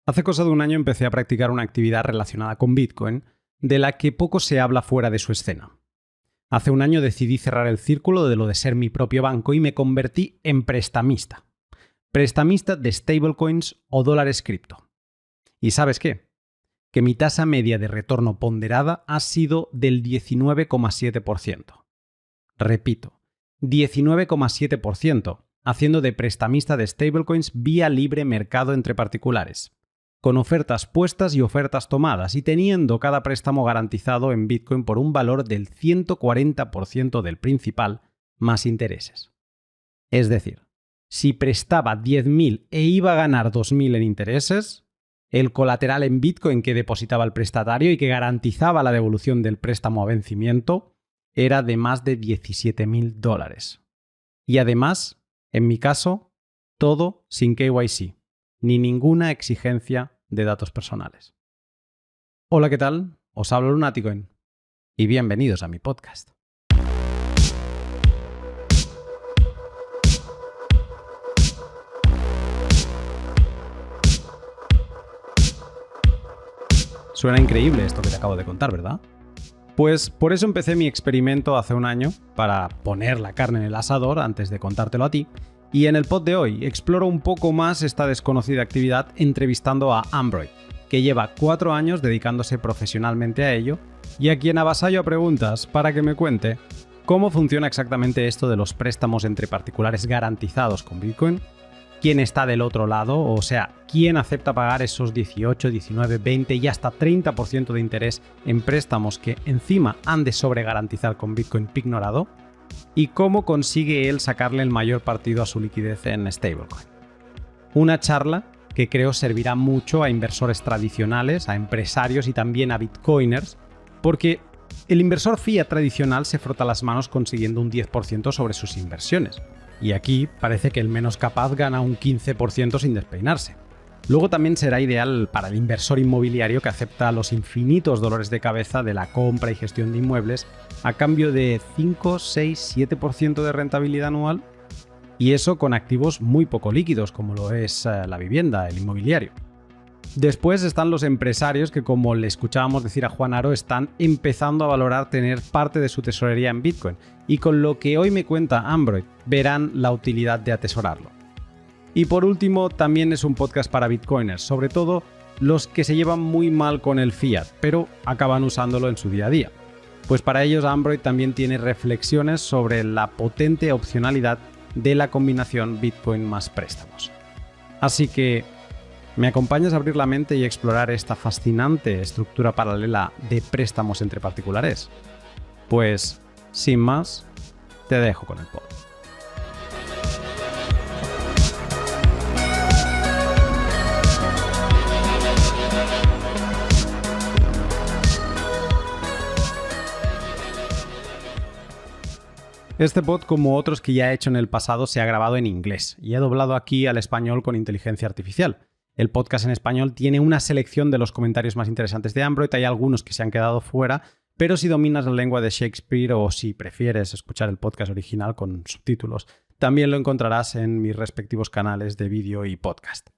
Hace cosa de un año empecé a practicar una actividad relacionada con Bitcoin, de la que poco se habla fuera de su escena. Hace un año decidí cerrar el círculo de lo de ser mi propio banco y me convertí en prestamista. Prestamista de stablecoins o dólares cripto. ¿Y sabes qué? Que mi tasa media de retorno ponderada ha sido del 19,7%. Repito, 19,7%, haciendo de prestamista de stablecoins vía libre mercado entre particulares, con ofertas puestas y ofertas tomadas y teniendo cada préstamo garantizado en Bitcoin por un valor del 140% del principal más intereses. Es decir, si prestaba 10.000 e iba a ganar 2.000 en intereses, el colateral en Bitcoin que depositaba el prestatario y que garantizaba la devolución del préstamo a vencimiento era de más de $17.000. Y además, en mi caso, todo sin KYC, ni ninguna exigencia de datos personales. Hola, ¿qué tal? Os hablo Lunaticoin y bienvenidos a mi podcast. Suena increíble esto que te acabo de contar, ¿verdad? Pues por eso empecé mi experimento hace un año, para poner la carne en el asador antes de contártelo a ti, y en el pod de hoy exploro un poco más esta desconocida actividad entrevistando a Ambroid, que lleva 4 años dedicándose profesionalmente a ello y a quien avasallo a preguntas para que me cuente cómo funciona exactamente esto de los préstamos entre particulares garantizados con Bitcoin, quién está del otro lado, o sea, quién acepta pagar esos 18, 19, 20 y hasta 30% de interés en préstamos que encima han de sobregarantizar con Bitcoin pignorado, y cómo consigue él sacarle el mayor partido a su liquidez en stablecoin. Una charla que creo servirá mucho a inversores tradicionales, a empresarios y también a bitcoiners, porque el inversor fiat tradicional se frota las manos consiguiendo un 10% sobre sus inversiones. Y aquí parece que el menos capaz gana un 15% sin despeinarse. Luego también será ideal para el inversor inmobiliario que acepta los infinitos dolores de cabeza de la compra y gestión de inmuebles a cambio de 5, 6, 7% de rentabilidad anual, y eso con activos muy poco líquidos como lo es la vivienda, el inmobiliario. Después están los empresarios que, como le escuchábamos decir a Juan Aro, están empezando a valorar tener parte de su tesorería en Bitcoin, y con lo que hoy me cuenta Ambroid verán la utilidad de atesorarlo. Y por último, también es un podcast para bitcoiners, sobre todo los que se llevan muy mal con el fiat, pero acaban usándolo en su día a día. Pues para ellos Ambroid también tiene reflexiones sobre la potente opcionalidad de la combinación Bitcoin más préstamos. Así que, ¿me acompañas a abrir la mente y explorar esta fascinante estructura paralela de préstamos entre particulares? Pues, sin más, te dejo con el pod. Este pod, como otros que ya he hecho en el pasado, se ha grabado en inglés y he doblado aquí al español con inteligencia artificial. El podcast en español tiene una selección de los comentarios más interesantes de Ambroid, hay algunos que se han quedado fuera, pero si dominas la lengua de Shakespeare o si prefieres escuchar el podcast original con subtítulos, también lo encontrarás en mis respectivos canales de vídeo y podcast.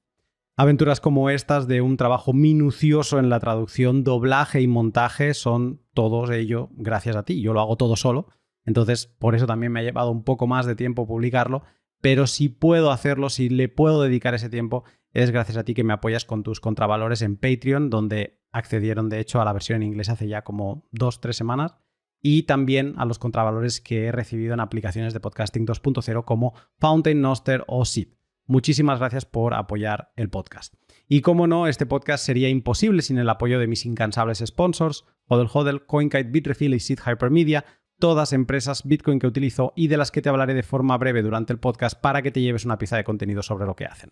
Aventuras como estas de un trabajo minucioso en la traducción, doblaje y montaje son todo ello gracias a ti. Yo lo hago todo solo. Entonces, por eso también me ha llevado un poco más de tiempo publicarlo, pero si puedo hacerlo, si le puedo dedicar ese tiempo, es gracias a ti que me apoyas con tus contravalores en Patreon, donde accedieron de hecho a la versión en inglés hace ya como 2-3 semanas, y también a los contravalores que he recibido en aplicaciones de podcasting 2.0 como Fountain, Nostr o Seed. Muchísimas gracias por apoyar el podcast. Y como no, este podcast sería imposible sin el apoyo de mis incansables sponsors, Hodl, CoinKite, Bitrefill y Seed Hypermedia, todas empresas Bitcoin que utilizo y de las que te hablaré de forma breve durante el podcast para que te lleves una pieza de contenido sobre lo que hacen.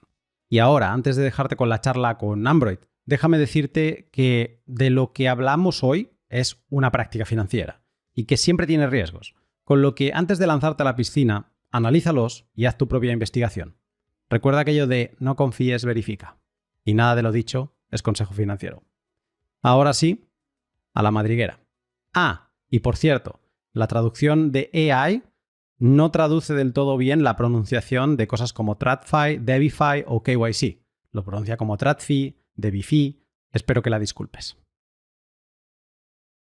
Y ahora, antes de dejarte con la charla con Ambroid, déjame decirte que de lo que hablamos hoy es una práctica financiera y que siempre tiene riesgos, con lo que antes de lanzarte a la piscina, analízalos y haz tu propia investigación. Recuerda aquello de no confíes, verifica. Y nada de lo dicho es consejo financiero. Ahora sí, a la madriguera. Y por cierto, la traducción de AI no traduce del todo bien la pronunciación de cosas como TradFi, DebiFi o KYC. Lo pronuncia como TradFi, de Bifi, espero que la disculpes.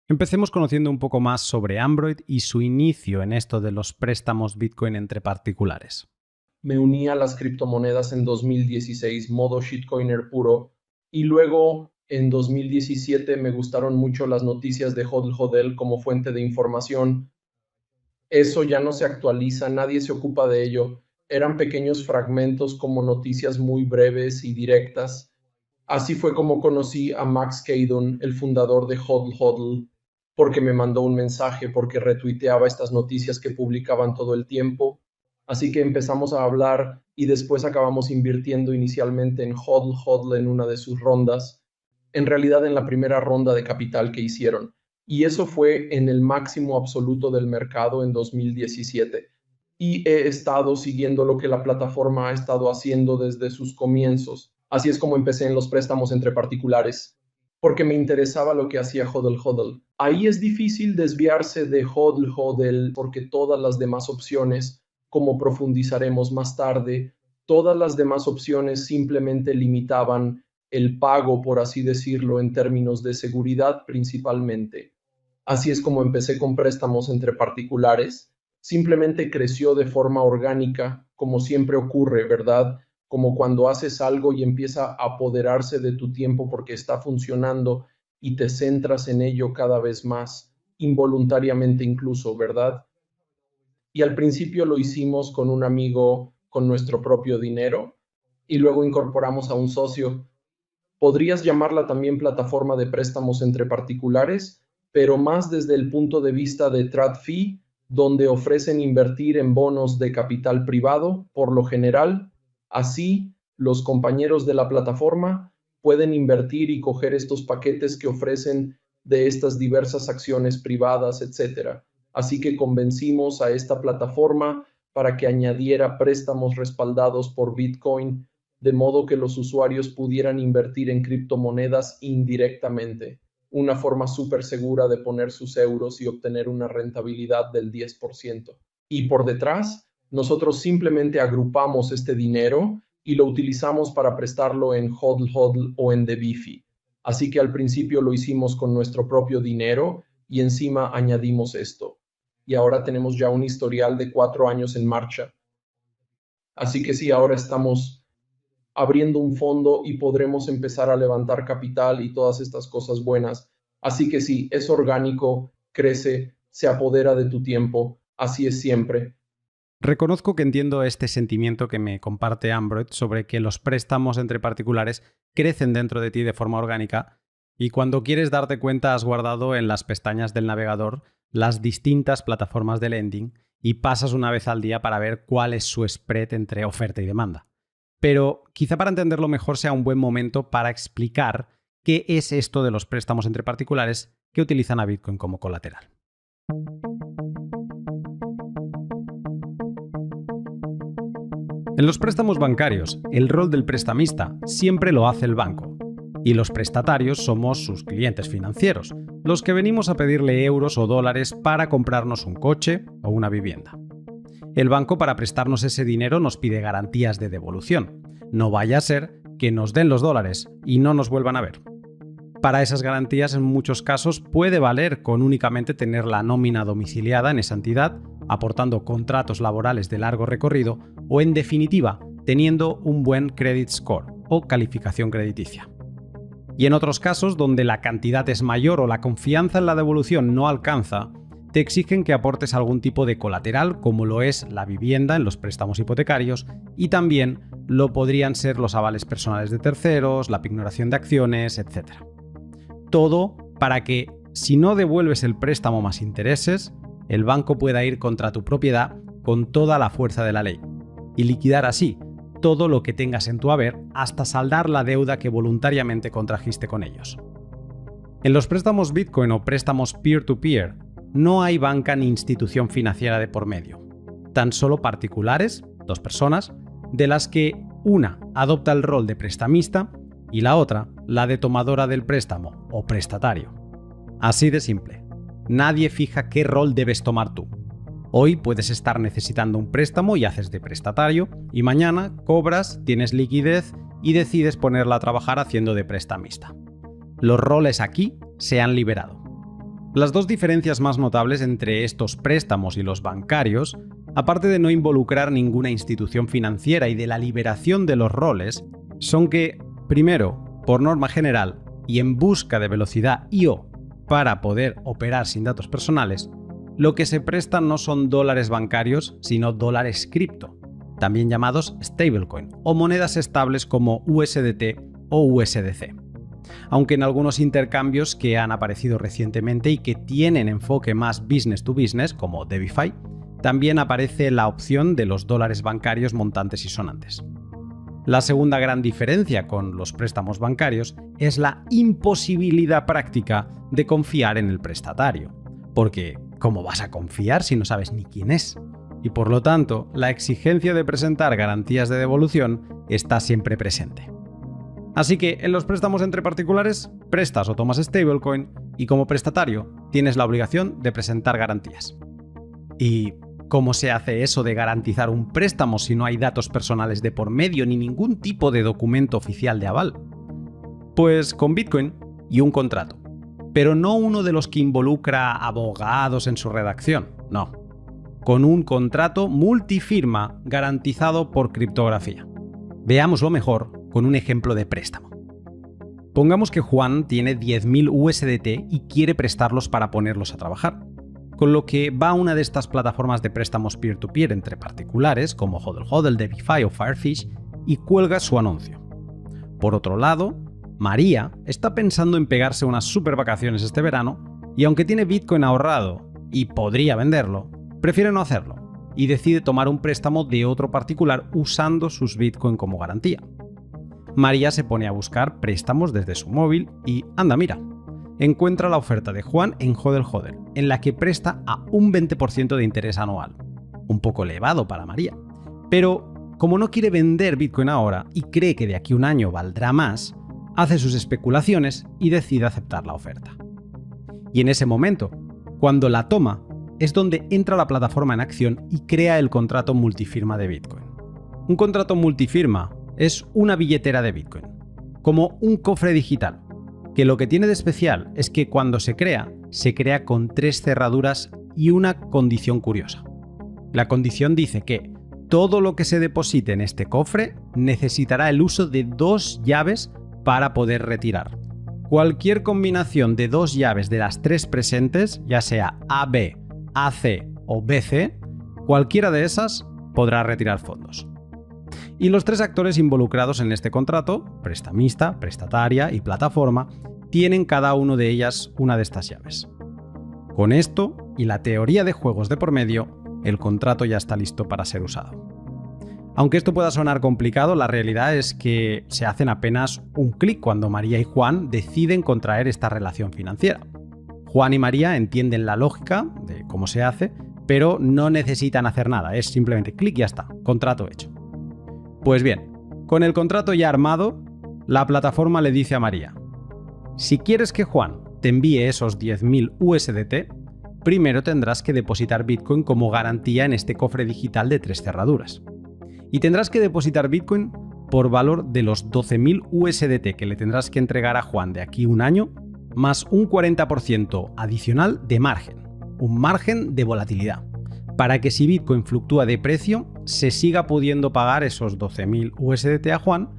Empecemos conociendo un poco más sobre Ambroid y su inicio en esto de los préstamos Bitcoin entre particulares. Me uní a las criptomonedas en 2016, modo shitcoiner puro, y luego en 2017 me gustaron mucho las noticias de HODL HODL como fuente de información. Eso ya no se actualiza, nadie se ocupa de ello. Eran pequeños fragmentos como noticias muy breves y directas. Así fue como conocí a Max Keidun, el fundador de HODL HODL, porque me mandó un mensaje, porque retuiteaba estas noticias que publicaban todo el tiempo. Así que empezamos a hablar y después acabamos invirtiendo inicialmente en HODL HODL en una de sus rondas, en realidad en la primera ronda de capital que hicieron. Y eso fue en el máximo absoluto del mercado en 2017. Y he estado siguiendo lo que la plataforma ha estado haciendo desde sus comienzos. Así es como empecé en los préstamos entre particulares, porque me interesaba lo que hacía HODL HODL. Ahí es difícil desviarse de HODL HODL porque todas las demás opciones, como profundizaremos más tarde, todas las demás opciones simplemente limitaban el pago, por así decirlo, en términos de seguridad principalmente. Así es como empecé con préstamos entre particulares. Simplemente creció de forma orgánica, como siempre ocurre, ¿verdad? Como cuando haces algo y empieza a apoderarse de tu tiempo porque está funcionando y te centras en ello cada vez más, involuntariamente incluso, ¿verdad? Y al principio lo hicimos con un amigo, con nuestro propio dinero, y luego incorporamos a un socio. Podrías llamarla también plataforma de préstamos entre particulares, pero más desde el punto de vista de TradFi, donde ofrecen invertir en bonos de capital privado, por lo general. Así, los compañeros de la plataforma pueden invertir y coger estos paquetes que ofrecen de estas diversas acciones privadas, etc. Así que convencimos a esta plataforma para que añadiera préstamos respaldados por Bitcoin, de modo que los usuarios pudieran invertir en criptomonedas indirectamente, una forma súper segura de poner sus euros y obtener una rentabilidad del 10%. Y por detrás, nosotros simplemente agrupamos este dinero y lo utilizamos para prestarlo en HODL HODL o en Bifi. Así que al principio lo hicimos con nuestro propio dinero y encima añadimos esto. Y ahora tenemos ya un historial de 4 años en marcha. Así que sí, ahora estamos abriendo un fondo y podremos empezar a levantar capital y todas estas cosas buenas. Así que sí, es orgánico, crece, se apodera de tu tiempo, así es siempre. Reconozco que entiendo este sentimiento que me comparte Ambroid sobre que los préstamos entre particulares crecen dentro de ti de forma orgánica y cuando quieres darte cuenta has guardado en las pestañas del navegador las distintas plataformas de lending y pasas una vez al día para ver cuál es su spread entre oferta y demanda. Pero quizá para entenderlo mejor sea un buen momento para explicar qué es esto de los préstamos entre particulares que utilizan a Bitcoin como colateral. En los préstamos bancarios, el rol del prestamista siempre lo hace el banco, y los prestatarios somos sus clientes financieros, los que venimos a pedirle euros o dólares para comprarnos un coche o una vivienda. El banco, para prestarnos ese dinero, nos pide garantías de devolución. No vaya a ser que nos den los dólares y no nos vuelvan a ver. Para esas garantías, en muchos casos, puede valer con únicamente tener la nómina domiciliada en esa entidad, aportando contratos laborales de largo recorrido o, en definitiva, teniendo un buen credit score o calificación crediticia. Y en otros casos, donde la cantidad es mayor o la confianza en la devolución no alcanza, te exigen que aportes algún tipo de colateral, como lo es la vivienda en los préstamos hipotecarios, y también lo podrían ser los avales personales de terceros, la pignoración de acciones, etc. Todo para que, si no devuelves el préstamo más intereses, el banco pueda ir contra tu propiedad con toda la fuerza de la ley y liquidar así todo lo que tengas en tu haber hasta saldar la deuda que voluntariamente contrajiste con ellos. En los préstamos Bitcoin o préstamos peer-to-peer, no hay banca ni institución financiera de por medio. Tan solo particulares, 2 personas, de las que una adopta el rol de prestamista y la otra la de tomadora del préstamo o prestatario. Así de simple. Nadie fija qué rol debes tomar tú. Hoy puedes estar necesitando un préstamo y haces de prestatario, y mañana cobras, tienes liquidez y decides ponerla a trabajar haciendo de prestamista. Los roles aquí se han liberado. Las dos diferencias más notables entre estos préstamos y los bancarios, aparte de no involucrar ninguna institución financiera y de la liberación de los roles, son que, primero, por norma general, y en busca de velocidad y/o para poder operar sin datos personales, lo que se prestan no son dólares bancarios, sino dólares cripto, también llamados stablecoin, o monedas estables como USDT o USDC. Aunque en algunos intercambios que han aparecido recientemente y que tienen enfoque más business to business, como DeFi, también aparece la opción de los dólares bancarios montantes y sonantes. La segunda gran diferencia con los préstamos bancarios es la imposibilidad práctica de confiar en el prestatario, porque ¿cómo vas a confiar si no sabes ni quién es? Y por lo tanto, la exigencia de presentar garantías de devolución está siempre presente. Así que en los préstamos entre particulares, prestas o tomas stablecoin y como prestatario tienes la obligación de presentar garantías. ¿Y cómo se hace eso de garantizar un préstamo si no hay datos personales de por medio ni ningún tipo de documento oficial de aval? Pues con Bitcoin y un contrato, pero no uno de los que involucra abogados en su redacción, no. Con un contrato multifirma garantizado por criptografía. Veámoslo mejor con un ejemplo de préstamo. Pongamos que Juan tiene 10.000 USDT y quiere prestarlos para ponerlos a trabajar, con lo que va a una de estas plataformas de préstamos peer-to-peer entre particulares como HODL HODL, DeFi o Firefish y cuelga su anuncio. Por otro lado, María está pensando en pegarse unas super vacaciones este verano y aunque tiene Bitcoin ahorrado y podría venderlo, prefiere no hacerlo y decide tomar un préstamo de otro particular usando sus Bitcoin como garantía. María se pone a buscar préstamos desde su móvil y, anda mira, encuentra la oferta de Juan en HODL HODL, en la que presta a un 20% de interés anual. Un poco elevado para María. Pero, como no quiere vender Bitcoin ahora y cree que de aquí a un año valdrá más, hace sus especulaciones y decide aceptar la oferta. Y en ese momento, cuando la toma, es donde entra la plataforma en acción y crea el contrato multifirma de Bitcoin. Un contrato multifirma es una billetera de Bitcoin, como un cofre digital, que lo que tiene de especial es que cuando se crea con 3 cerraduras y una condición curiosa. La condición dice que todo lo que se deposite en este cofre necesitará el uso de 2 llaves para poder retirar. Cualquier combinación de 2 llaves de las 3 presentes, ya sea AB, AC o BC, cualquiera de esas podrá retirar fondos. Y los 3 actores involucrados en este contrato, prestamista, prestataria y plataforma, tienen cada uno de ellas una de estas llaves. Con esto y la teoría de juegos de por medio, el contrato ya está listo para ser usado. Aunque esto pueda sonar complicado, la realidad es que se hacen apenas un clic cuando María y Juan deciden contraer esta relación financiera. Juan y María entienden la lógica de cómo se hace, pero no necesitan hacer nada, es simplemente clic y ya está, contrato hecho. Pues bien, con el contrato ya armado, la plataforma le dice a María: si quieres que Juan te envíe esos 10.000 USDT, primero tendrás que depositar Bitcoin como garantía en este cofre digital de 3 cerraduras. Y tendrás que depositar Bitcoin por valor de los 12.000 USDT que le tendrás que entregar a Juan de aquí a un año, más un 40% adicional de margen, un margen de volatilidad, para que si Bitcoin fluctúa de precio, se siga pudiendo pagar esos 12.000 USDT a Juan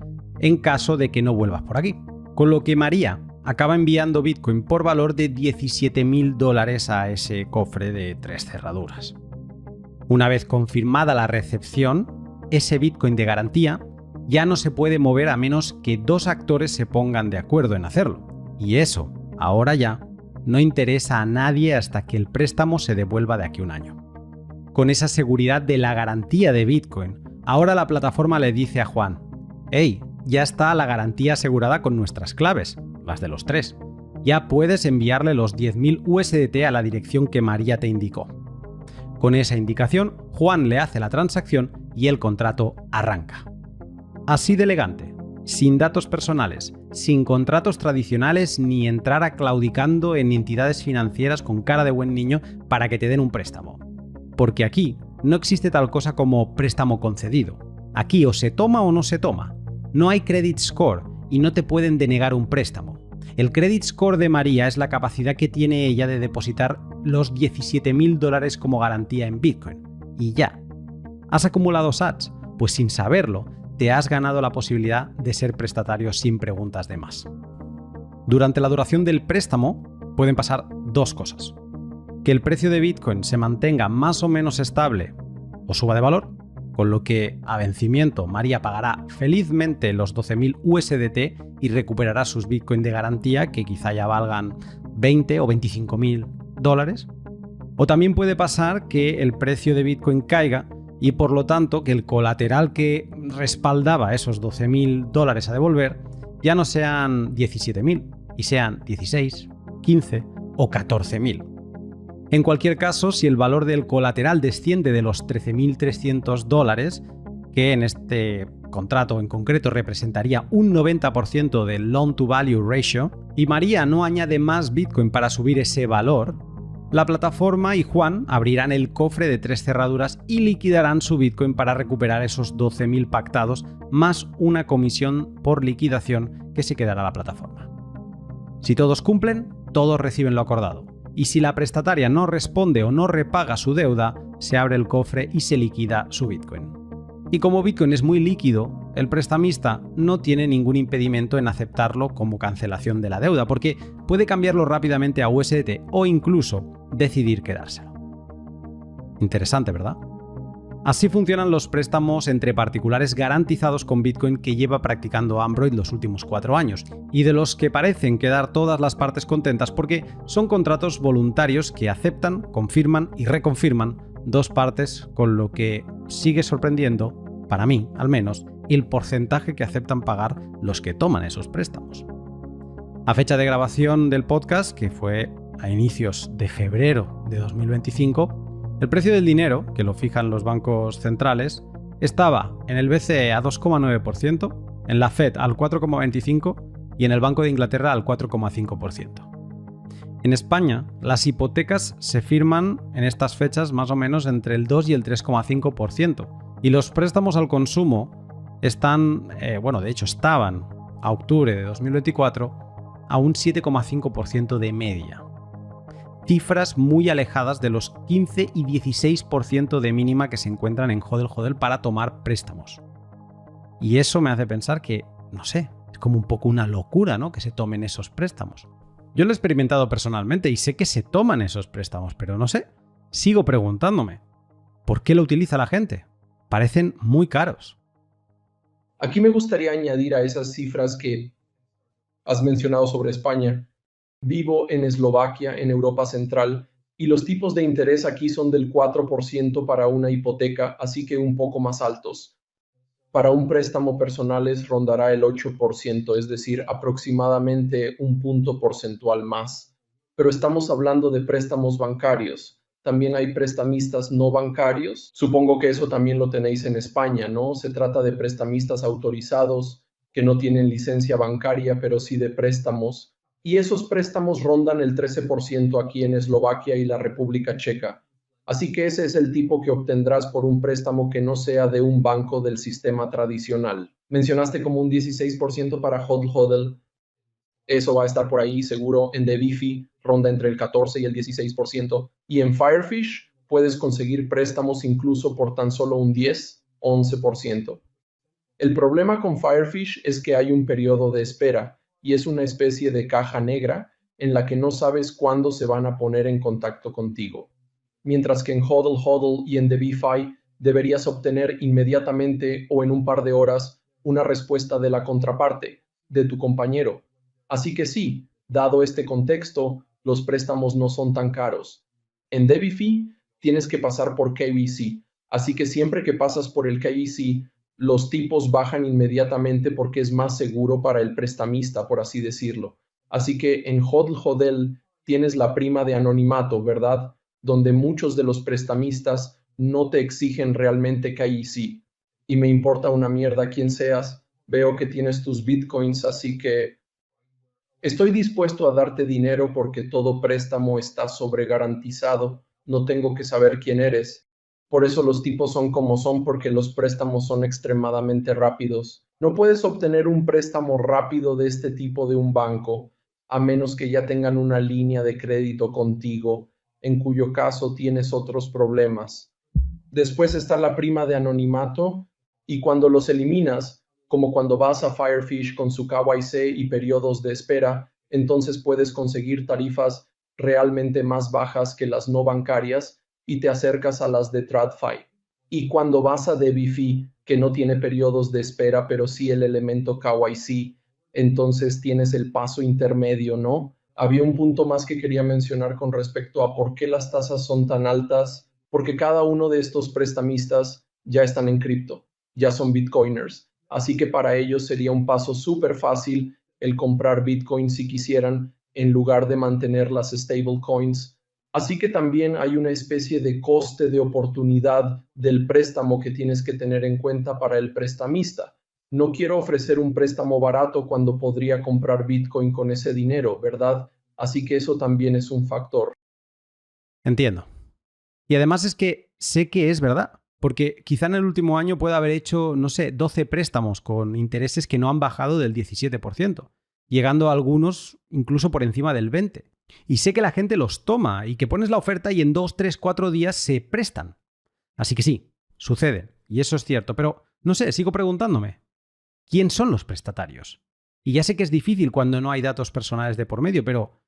en caso de que no vuelvas por aquí. Con lo que María acaba enviando Bitcoin por valor de $17.000 a ese cofre de 3 cerraduras. Una vez confirmada la recepción, ese Bitcoin de garantía ya no se puede mover a menos que 2 actores se pongan de acuerdo en hacerlo. Y eso, ahora ya, no interesa a nadie hasta que el préstamo se devuelva de aquí a un año. Con esa seguridad de la garantía de Bitcoin, ahora la plataforma le dice a Juan: «Hey, ya está la garantía asegurada con nuestras claves, las de los 3. Ya puedes enviarle los 10.000 USDT a la dirección que María te indicó». Con esa indicación, Juan le hace la transacción y el contrato arranca. Así de elegante, sin datos personales, sin contratos tradicionales ni entrar a claudicando en entidades financieras con cara de buen niño para que te den un préstamo. Porque aquí no existe tal cosa como préstamo concedido. Aquí o se toma o no se toma. No hay credit score y no te pueden denegar un préstamo. El credit score de María es la capacidad que tiene ella de depositar los $17.000 como garantía en Bitcoin. Y ya. ¿Has acumulado sats? Pues sin saberlo, te has ganado la posibilidad de ser prestatario sin preguntas de más. Durante la duración del préstamo pueden pasar dos cosas. Que el precio de Bitcoin se mantenga más o menos estable o suba de valor, con lo que a vencimiento María pagará felizmente los 12.000 USDT y recuperará sus Bitcoin de garantía que quizá ya valgan 20 o 25.000 dólares. O también puede pasar que el precio de Bitcoin caiga y por lo tanto que el colateral que respaldaba esos 12.000 dólares a devolver ya no sean 17.000 y sean 16, 15 o 14.000. En cualquier caso, si el valor del colateral desciende de los 13.300 dólares, que en este contrato en concreto representaría un 90% del loan to value ratio, y María no añade más Bitcoin para subir ese valor, la plataforma y Juan abrirán el cofre de 3 cerraduras y liquidarán su Bitcoin para recuperar esos 12.000 pactados, más una comisión por liquidación que se quedará a la plataforma. Si todos cumplen, todos reciben lo acordado. Y si la prestataria no responde o no repaga su deuda, se abre el cofre y se liquida su Bitcoin. Y como Bitcoin es muy líquido, el prestamista no tiene ningún impedimento en aceptarlo como cancelación de la deuda, porque puede cambiarlo rápidamente a USDT o incluso decidir quedárselo. Interesante, ¿verdad? Así funcionan los préstamos entre particulares garantizados con Bitcoin que lleva practicando Ambroid los últimos 4 años y de los que parecen quedar todas las partes contentas porque son contratos voluntarios que aceptan, confirman y reconfirman dos partes, con lo que sigue sorprendiendo, para mí al menos, el porcentaje que aceptan pagar los que toman esos préstamos. A fecha de grabación del podcast, que fue a inicios de febrero de 2025, el precio del dinero, que lo fijan los bancos centrales, estaba en el BCE a 2,9%, en la Fed al 4,25% y en el Banco de Inglaterra al 4,5%. En España, las hipotecas se firman en estas fechas más o menos entre el 2 y el 3,5%, y los préstamos al consumo estaban a octubre de 2024 a un 7,5% de media. Cifras muy alejadas de los 15 y 16% de mínima que se encuentran en HODL para tomar préstamos. Y eso me hace pensar que, no sé, es como un poco una locura, ¿no?, que se tomen esos préstamos. Yo lo he experimentado personalmente y sé que se toman esos préstamos, pero no sé, sigo preguntándome, ¿por qué lo utiliza la gente? Parecen muy caros. Aquí me gustaría añadir a esas cifras que has mencionado sobre España. Vivo en Eslovaquia, en Europa Central, y los tipos de interés aquí son del 4% para una hipoteca, así que un poco más altos. Para un préstamo personal rondará el 8%, es decir, aproximadamente un punto porcentual más. Pero estamos hablando de préstamos bancarios. También hay prestamistas no bancarios. Supongo que eso también lo tenéis en España, ¿no? Se trata de prestamistas autorizados que no tienen licencia bancaria, pero sí de préstamos. Y esos préstamos rondan el 13% aquí en Eslovaquia y la República Checa. Así que ese es el tipo que obtendrás por un préstamo que no sea de un banco del sistema tradicional. Mencionaste como un 16% para HODL. Eso va a estar por ahí seguro. En DeBifi ronda entre el 14 y el 16%. Y en Firefish puedes conseguir préstamos incluso por tan solo un 10 o 11%. El problema con Firefish es que hay un periodo de espera y es una especie de caja negra en la que no sabes cuándo se van a poner en contacto contigo. Mientras que en HODL y en DeBifi deberías obtener inmediatamente o en un par de horas una respuesta de la contraparte, de tu compañero. Así que sí, dado este contexto, los préstamos no son tan caros. En DeBifi tienes que pasar por KYC, así que siempre que pasas por el KYC, los tipos bajan inmediatamente porque es más seguro para el prestamista, por así decirlo. Así que en HODL tienes la prima de anonimato, ¿verdad?, donde muchos de los prestamistas no te exigen realmente KYC. Y me importa una mierda quién seas, veo que tienes tus bitcoins, así que estoy dispuesto a darte dinero porque todo préstamo está sobregarantizado, no tengo que saber quién eres. Por eso los tipos son como son, porque los préstamos son extremadamente rápidos. No puedes obtener un préstamo rápido de este tipo de un banco, a menos que ya tengan una línea de crédito contigo, en cuyo caso tienes otros problemas. Después está la prima de anonimato y cuando los eliminas, como cuando vas a Firefish con su KYC y periodos de espera, entonces puedes conseguir tarifas realmente más bajas que las no bancarias y te acercas a las de TradFi. Y cuando vas a DebiFi, que no tiene periodos de espera, pero sí el elemento KYC, entonces tienes el paso intermedio, ¿no? Había un punto más que quería mencionar con respecto a por qué las tasas son tan altas, porque cada uno de estos prestamistas ya están en cripto, ya son bitcoiners, así que para ellos sería un paso súper fácil el comprar bitcoin si quisieran, en lugar de mantener las stablecoins. Así que también hay una especie de coste de oportunidad del préstamo que tienes que tener en cuenta para el prestamista. No quiero ofrecer un préstamo barato cuando podría comprar Bitcoin con ese dinero, ¿verdad? Así que eso también es un factor. Entiendo. Y además es que sé que es verdad, porque quizá en el último año pueda haber hecho, no sé, 12 préstamos con intereses que no han bajado del 17%, llegando a algunos incluso por encima del 20%. Y sé que la gente los toma y que pones la oferta y en 2, 3, 4 días se prestan. Así que sí, sucede, y eso es cierto, pero no sé, sigo preguntándome, ¿quién son los prestatarios? Y ya sé que es difícil cuando no hay datos personales de por medio, pero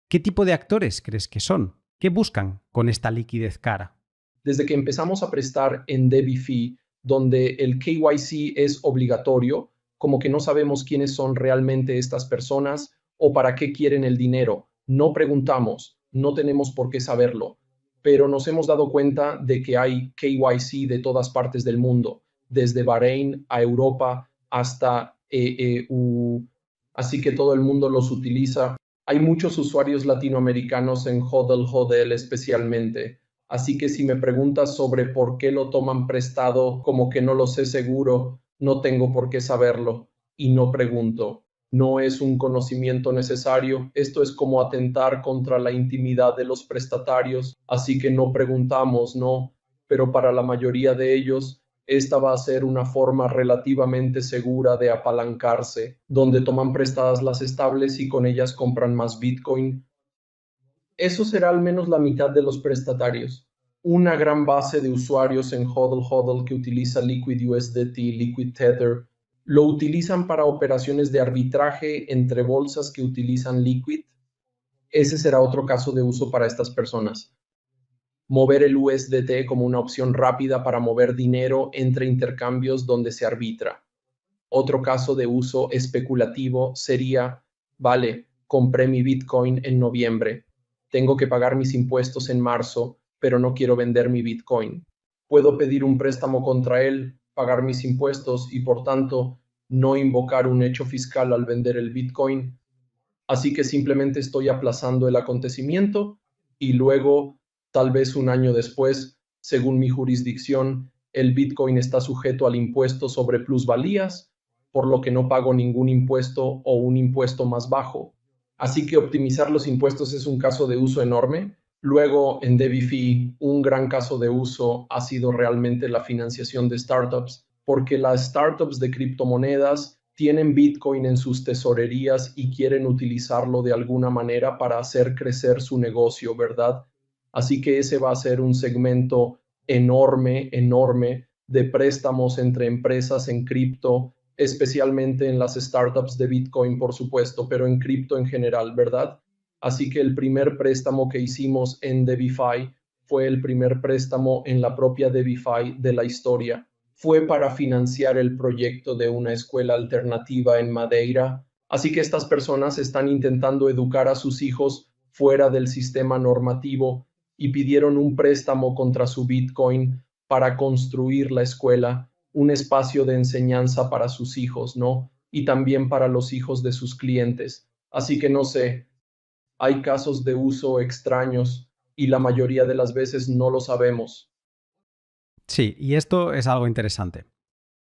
¿qué tipo de actores crees que son? ¿Qué buscan con esta liquidez cara? Desde que empezamos a prestar en DebiFi, donde el KYC es obligatorio, como que no sabemos quiénes son realmente estas personas o para qué quieren el dinero. No preguntamos, no tenemos por qué saberlo, pero nos hemos dado cuenta de que hay KYC de todas partes del mundo, desde Bahrein a Europa hasta EU, así que todo el mundo los utiliza. Hay muchos usuarios latinoamericanos en HODL HODL especialmente. Así que si me preguntas sobre por qué lo toman prestado, como que no lo sé seguro, no tengo por qué saberlo y no pregunto. No es un conocimiento necesario. Esto es como atentar contra la intimidad de los prestatarios, así que no preguntamos, ¿no? Pero para la mayoría de ellos, esta va a ser una forma relativamente segura de apalancarse, donde toman prestadas las estables y con ellas compran más Bitcoin. Eso será al menos la mitad de los prestatarios. Una gran base de usuarios en HODL HODL que utiliza Liquid USDT, Liquid Tether, lo utilizan para operaciones de arbitraje entre bolsas que utilizan Liquid. Ese será otro caso de uso para estas personas. Mover el USDT como una opción rápida para mover dinero entre intercambios donde se arbitra. Otro caso de uso especulativo sería, vale, compré mi Bitcoin en noviembre, tengo que pagar mis impuestos en marzo, pero no quiero vender mi Bitcoin. Puedo pedir un préstamo contra él, pagar mis impuestos y por tanto no invocar un hecho fiscal al vender el Bitcoin. Así que simplemente estoy aplazando el acontecimiento y luego, tal vez un año después, según mi jurisdicción, el Bitcoin está sujeto al impuesto sobre plusvalías, por lo que no pago ningún impuesto o un impuesto más bajo. Así que optimizar los impuestos es un caso de uso enorme. Luego, en DebiFi, un gran caso de uso ha sido realmente la financiación de startups, porque las startups de criptomonedas tienen Bitcoin en sus tesorerías y quieren utilizarlo de alguna manera para hacer crecer su negocio, ¿verdad? Así que ese va a ser un segmento enorme, enorme de préstamos entre empresas en cripto, especialmente en las startups de Bitcoin, por supuesto, pero en cripto en general, ¿verdad? Así que el primer préstamo que hicimos en DebiFi fue el primer préstamo en la propia DebiFi de la historia. Fue para financiar el proyecto de una escuela alternativa en Madeira. Así que estas personas están intentando educar a sus hijos fuera del sistema normativo y pidieron un préstamo contra su Bitcoin para construir la escuela, un espacio de enseñanza para sus hijos, ¿no? Y también para los hijos de sus clientes. Así que no sé, hay casos de uso extraños y la mayoría de las veces no lo sabemos. Sí, y esto es algo interesante.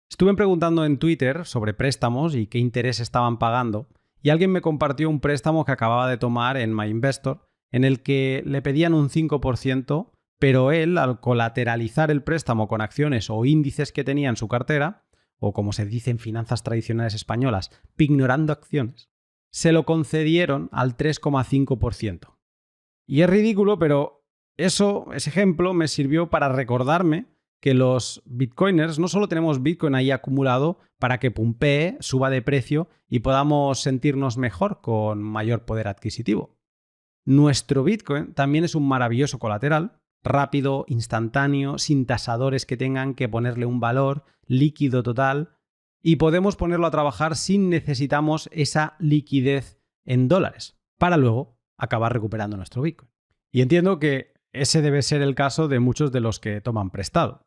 Estuve preguntando en Twitter sobre préstamos y qué interés estaban pagando, y alguien me compartió un préstamo que acababa de tomar en MyInvestor, en el que le pedían un 5%, pero él, al colateralizar el préstamo con acciones o índices que tenía en su cartera, o como se dice en finanzas tradicionales españolas, pignorando acciones, se lo concedieron al 3,5%. Y es ridículo, pero ese ejemplo me sirvió para recordarme que los bitcoiners no solo tenemos Bitcoin ahí acumulado para que pumpee, suba de precio y podamos sentirnos mejor con mayor poder adquisitivo. Nuestro Bitcoin también es un maravilloso colateral, rápido, instantáneo, sin tasadores que tengan que ponerle un valor, líquido total, y podemos ponerlo a trabajar sin necesitamos esa liquidez en dólares, para luego acabar recuperando nuestro Bitcoin. Y entiendo que ese debe ser el caso de muchos de los que toman prestado.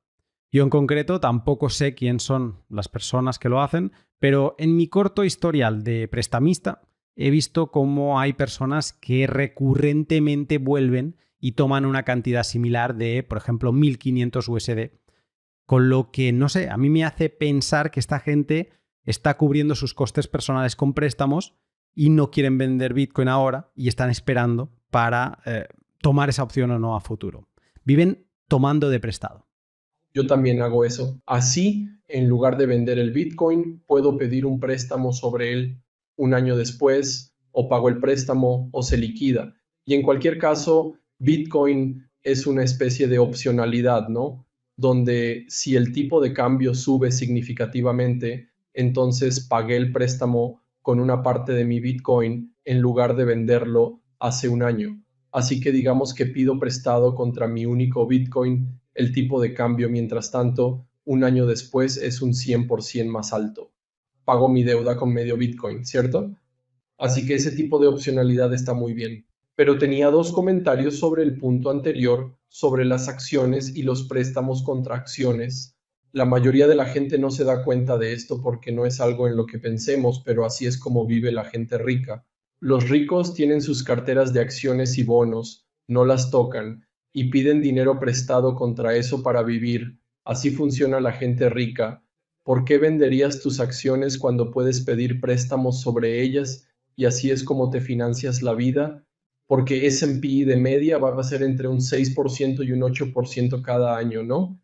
Yo en concreto tampoco sé quién son las personas que lo hacen, pero en mi corto historial de prestamista he visto cómo hay personas que recurrentemente vuelven y toman una cantidad similar de, por ejemplo, 1.500 USD. Con lo que, no sé, a mí me hace pensar que esta gente está cubriendo sus costes personales con préstamos y no quieren vender Bitcoin ahora y están esperando para tomar esa opción o no a futuro. Viven tomando de prestado. Yo también hago eso. Así, en lugar de vender el Bitcoin, puedo pedir un préstamo sobre él un año después, o pago el préstamo o se liquida. Y en cualquier caso, Bitcoin es una especie de opcionalidad, ¿no? Donde si el tipo de cambio sube significativamente, entonces pagué el préstamo con una parte de mi Bitcoin en lugar de venderlo hace un año. Así que digamos que pido prestado contra mi único Bitcoin. El tipo de cambio, mientras tanto, un año después es un 100% más alto. Pago mi deuda con medio Bitcoin, ¿cierto? Así que ese tipo de opcionalidad está muy bien. Pero tenía dos comentarios sobre el punto anterior, sobre las acciones y los préstamos contra acciones. La mayoría de la gente no se da cuenta de esto porque no es algo en lo que pensemos, pero así es como vive la gente rica. Los ricos tienen sus carteras de acciones y bonos, no las tocan, y piden dinero prestado contra eso para vivir. Así funciona la gente rica. ¿Por qué venderías tus acciones cuando puedes pedir préstamos sobre ellas y así es como te financias la vida? Porque S&P de media va a ser entre un 6% y un 8% cada año, ¿no?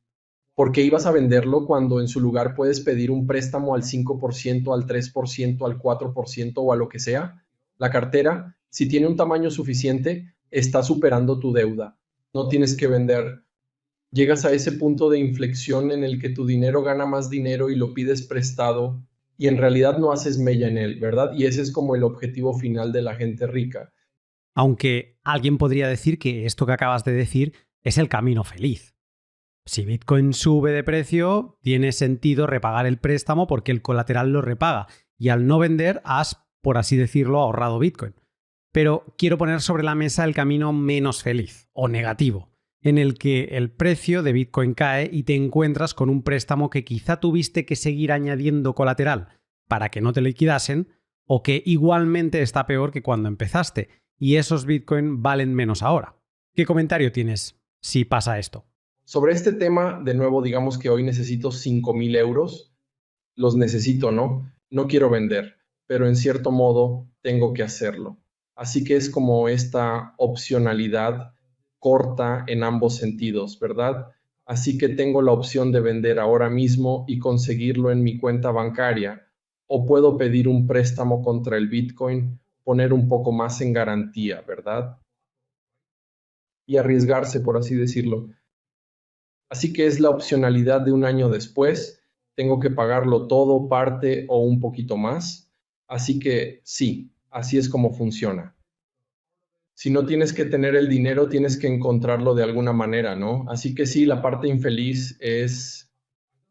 ¿Por qué ibas a venderlo cuando en su lugar puedes pedir un préstamo al 5%, al 3%, al 4% o a lo que sea? La cartera, si tiene un tamaño suficiente, está superando tu deuda. No tienes que vender. Llegas a ese punto de inflexión en el que tu dinero gana más dinero y lo pides prestado y en realidad no haces mella en él, ¿verdad? Y ese es como el objetivo final de la gente rica. Aunque alguien podría decir que esto que acabas de decir es el camino feliz. Si Bitcoin sube de precio, tiene sentido repagar el préstamo porque el colateral lo repaga y al no vender has, por así decirlo, ahorrado Bitcoin. Pero quiero poner sobre la mesa el camino menos feliz o negativo, en el que el precio de Bitcoin cae y te encuentras con un préstamo que quizá tuviste que seguir añadiendo colateral para que no te liquidasen o que igualmente está peor que cuando empezaste y esos Bitcoin valen menos ahora. ¿Qué comentario tienes si pasa esto? Sobre este tema, de nuevo, digamos que hoy necesito 5.000 euros. Los necesito, ¿no? No quiero vender, pero en cierto modo tengo que hacerlo. Así que es como esta opcionalidad corta en ambos sentidos, ¿verdad? Así que tengo la opción de vender ahora mismo y conseguirlo en mi cuenta bancaria, o puedo pedir un préstamo contra el Bitcoin, poner un poco más en garantía, ¿verdad? Y arriesgarse, por así decirlo. Así que es la opcionalidad de un año después. Tengo que pagarlo todo, parte o un poquito más. Así que sí, así es como funciona. Si no tienes que tener el dinero, tienes que encontrarlo de alguna manera, ¿no? Así que sí, la parte infeliz es,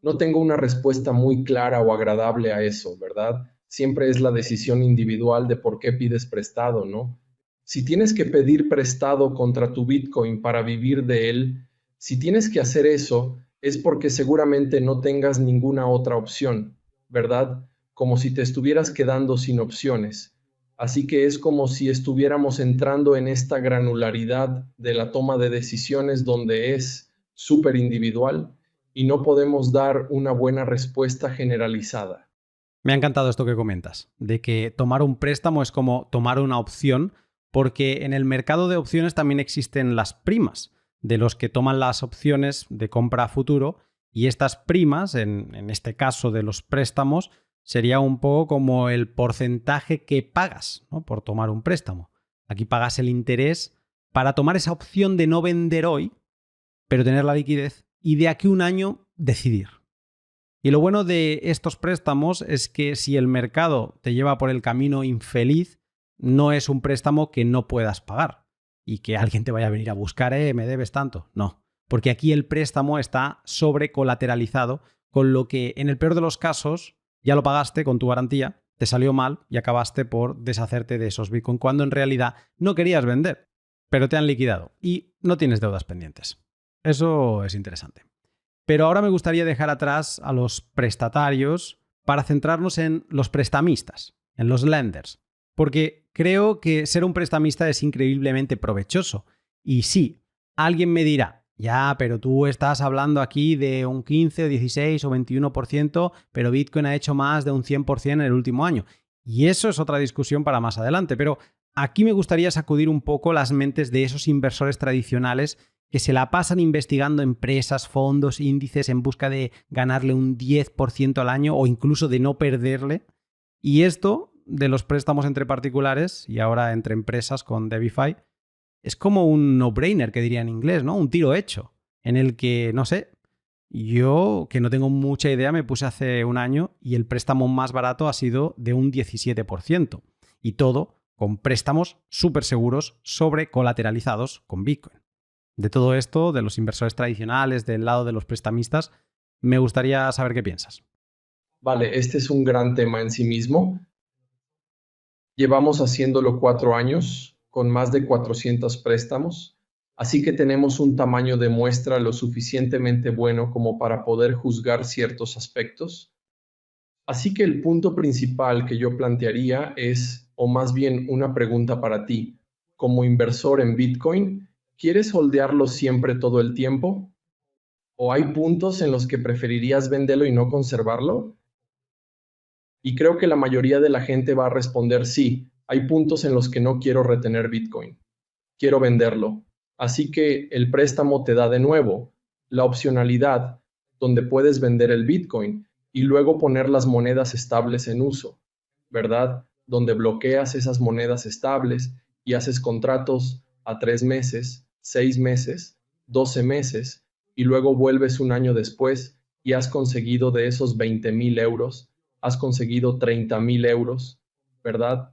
no tengo una respuesta muy clara o agradable a eso, ¿verdad? Siempre es la decisión individual de por qué pides prestado, ¿no? Si tienes que pedir prestado contra tu Bitcoin para vivir de él, si tienes que hacer eso, es porque seguramente no tengas ninguna otra opción, ¿verdad? Como si te estuvieras quedando sin opciones. Así que es como si estuviéramos entrando en esta granularidad de la toma de decisiones donde es súper individual y no podemos dar una buena respuesta generalizada. Me ha encantado esto que comentas, de que tomar un préstamo es como tomar una opción, porque en el mercado de opciones también existen las primas, de los que toman las opciones de compra a futuro Y estas primas, en este caso de los préstamos, sería un poco como el porcentaje que pagas, ¿no?, por tomar un préstamo. Aquí pagas el interés para tomar esa opción de no vender hoy, pero tener la liquidez y de aquí a un año decidir. Y lo bueno de estos préstamos es que si el mercado te lleva por el camino infeliz, no es un préstamo que no puedas pagar y que alguien te vaya a venir a buscar, me debes tanto. No, porque aquí el préstamo está sobrecolateralizado, con lo que en el peor de los casos ya lo pagaste con tu garantía, te salió mal y acabaste por deshacerte de esos Bitcoin cuando en realidad no querías vender, pero te han liquidado y no tienes deudas pendientes. Eso es interesante. Pero ahora me gustaría dejar atrás a los prestatarios para centrarnos en los prestamistas, en los lenders, porque creo que ser un prestamista es increíblemente provechoso. Y sí, alguien me dirá, ya, pero tú estás hablando aquí de un 15 o 16 o 21%, pero Bitcoin ha hecho más de un 100% en el último año. Y eso es otra discusión para más adelante, pero aquí me gustaría sacudir un poco las mentes de esos inversores tradicionales que se la pasan investigando empresas, fondos, índices en busca de ganarle un 10% al año o incluso de no perderle. Y esto de los préstamos entre particulares y ahora entre empresas con DeFi es como un no-brainer, que diría en inglés, ¿no? Un tiro hecho, en el que, no sé, yo, que no tengo mucha idea, me puse hace un año y el préstamo más barato ha sido de un 17%. Y todo con préstamos súper seguros, sobrecolateralizados con Bitcoin. De todo esto, de los inversores tradicionales, del lado de los prestamistas, me gustaría saber qué piensas. Vale, este es un gran tema en sí mismo. Llevamos haciéndolo 4 años, con más de 400 préstamos, así que tenemos un tamaño de muestra lo suficientemente bueno como para poder juzgar ciertos aspectos. Así que el punto principal que yo plantearía es, o más bien una pregunta para ti, como inversor en Bitcoin, ¿quieres holdearlo siempre todo el tiempo? ¿O hay puntos en los que preferirías venderlo y no conservarlo? Y creo que la mayoría de la gente va a responder sí, hay puntos en los que no quiero retener Bitcoin, quiero venderlo. Así que el préstamo te da de nuevo la opcionalidad donde puedes vender el Bitcoin y luego poner las monedas estables en uso, ¿verdad? Donde bloqueas esas monedas estables y haces contratos a 3 meses, 6 meses, 12 meses y luego vuelves un año después y has conseguido de esos 20,000 euros, has conseguido 30,000 euros, ¿verdad?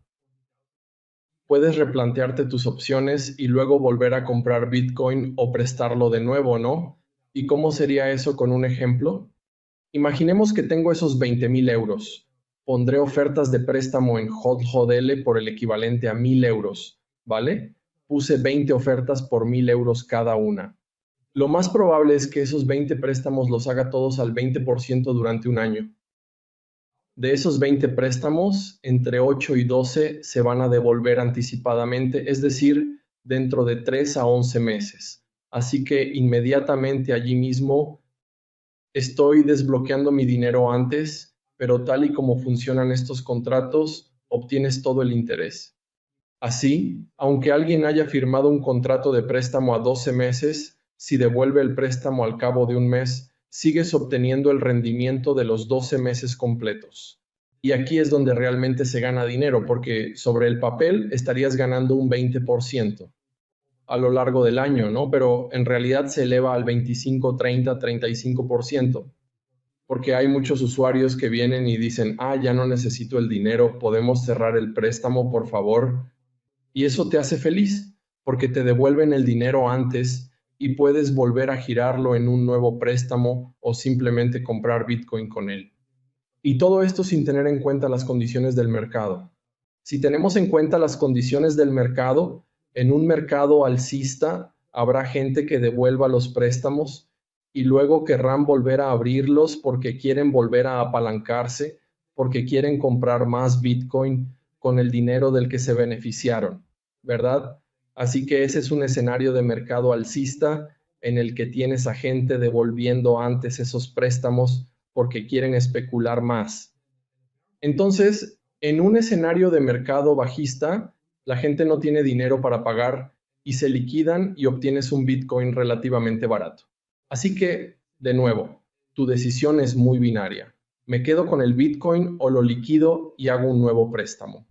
Puedes replantearte tus opciones y luego volver a comprar Bitcoin o prestarlo de nuevo, ¿no? ¿Y cómo sería eso con un ejemplo? Imaginemos que tengo esos 20,000 euros. Pondré ofertas de préstamo en HODL por el equivalente a 1,000 euros, ¿vale? Puse 20 ofertas por 1,000 euros cada una. Lo más probable es que esos 20 préstamos los haga todos al 20% durante un año. De esos 20 préstamos, entre 8 y 12 se van a devolver anticipadamente, es decir, dentro de 3 a 11 meses. Así que inmediatamente allí mismo estoy desbloqueando mi dinero antes, pero tal y como funcionan estos contratos, obtienes todo el interés. Así, aunque alguien haya firmado un contrato de préstamo a 12 meses, si devuelve el préstamo al cabo de un mes, sigues obteniendo el rendimiento de los 12 meses completos. Y aquí es donde realmente se gana dinero, porque sobre el papel estarías ganando un 20% a lo largo del año, ¿no? Pero en realidad se eleva al 25, 30, 35%, porque hay muchos usuarios que vienen y dicen, ya no necesito el dinero, podemos cerrar el préstamo, por favor. Y eso te hace feliz, porque te devuelven el dinero antes y puedes volver a girarlo en un nuevo préstamo o simplemente comprar Bitcoin con él. Y todo esto sin tener en cuenta las condiciones del mercado. Si tenemos en cuenta las condiciones del mercado, en un mercado alcista habrá gente que devuelva los préstamos y luego querrán volver a abrirlos porque quieren volver a apalancarse, porque quieren comprar más Bitcoin con el dinero del que se beneficiaron, ¿verdad? Así que ese es un escenario de mercado alcista en el que tienes a gente devolviendo antes esos préstamos porque quieren especular más. Entonces, en un escenario de mercado bajista, la gente no tiene dinero para pagar y se liquidan y obtienes un Bitcoin relativamente barato. Así que, de nuevo, tu decisión es muy binaria. ¿Me quedo con el Bitcoin o lo liquido y hago un nuevo préstamo?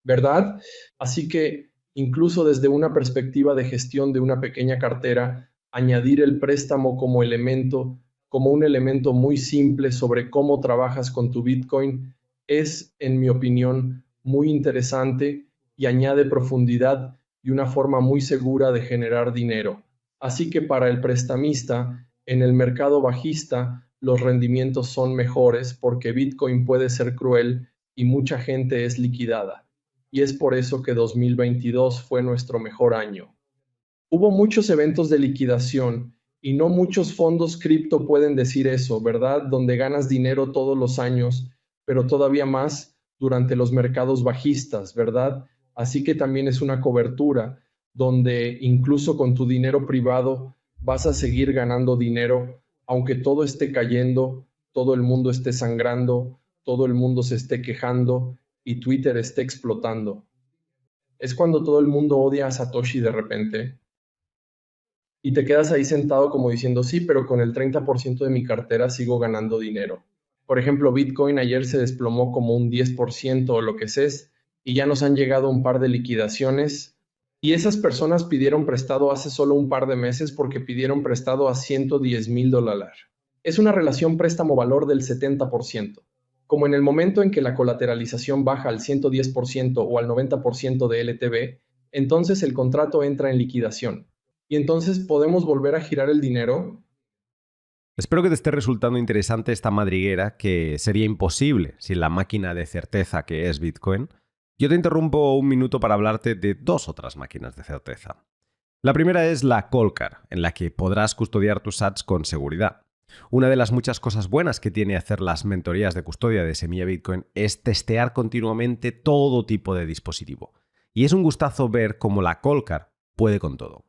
¿Verdad? Así que incluso desde una perspectiva de gestión de una pequeña cartera, añadir el préstamo como un elemento muy simple sobre cómo trabajas con tu Bitcoin, es, en mi opinión, muy interesante y añade profundidad y una forma muy segura de generar dinero. Así que para el prestamista, en el mercado bajista, los rendimientos son mejores porque Bitcoin puede ser cruel y mucha gente es liquidada. Y es por eso que 2022 fue nuestro mejor año. Hubo muchos eventos de liquidación y no muchos fondos cripto pueden decir eso, ¿verdad? Donde ganas dinero todos los años, pero todavía más durante los mercados bajistas, ¿verdad? Así que también es una cobertura donde incluso con tu dinero privado vas a seguir ganando dinero, aunque todo esté cayendo, todo el mundo esté sangrando, todo el mundo se esté quejando y Twitter esté explotando. Es cuando todo el mundo odia a Satoshi de repente y te quedas ahí sentado como diciendo, sí, pero con el 30% de mi cartera sigo ganando dinero. Por ejemplo, Bitcoin ayer se desplomó como un 10% o lo que sea, y ya nos han llegado un par de liquidaciones. Y esas personas pidieron prestado hace solo un par de meses porque pidieron prestado a $110,000. Es una relación préstamo-valor del 70%. Como en el momento en que la colateralización baja al 110% o al 90% de LTV, entonces el contrato entra en liquidación. Y entonces podemos volver a girar el dinero. Espero que te esté resultando interesante esta madriguera que sería imposible sin la máquina de certeza que es Bitcoin. Yo te interrumpo un minuto para hablarte de dos otras máquinas de certeza. La primera es la Coldcard, en la que podrás custodiar tus sats con seguridad. Una de las muchas cosas buenas que tiene hacer las mentorías de custodia de Semilla Bitcoin es testear continuamente todo tipo de dispositivo. Y es un gustazo ver cómo la Coldcard puede con todo.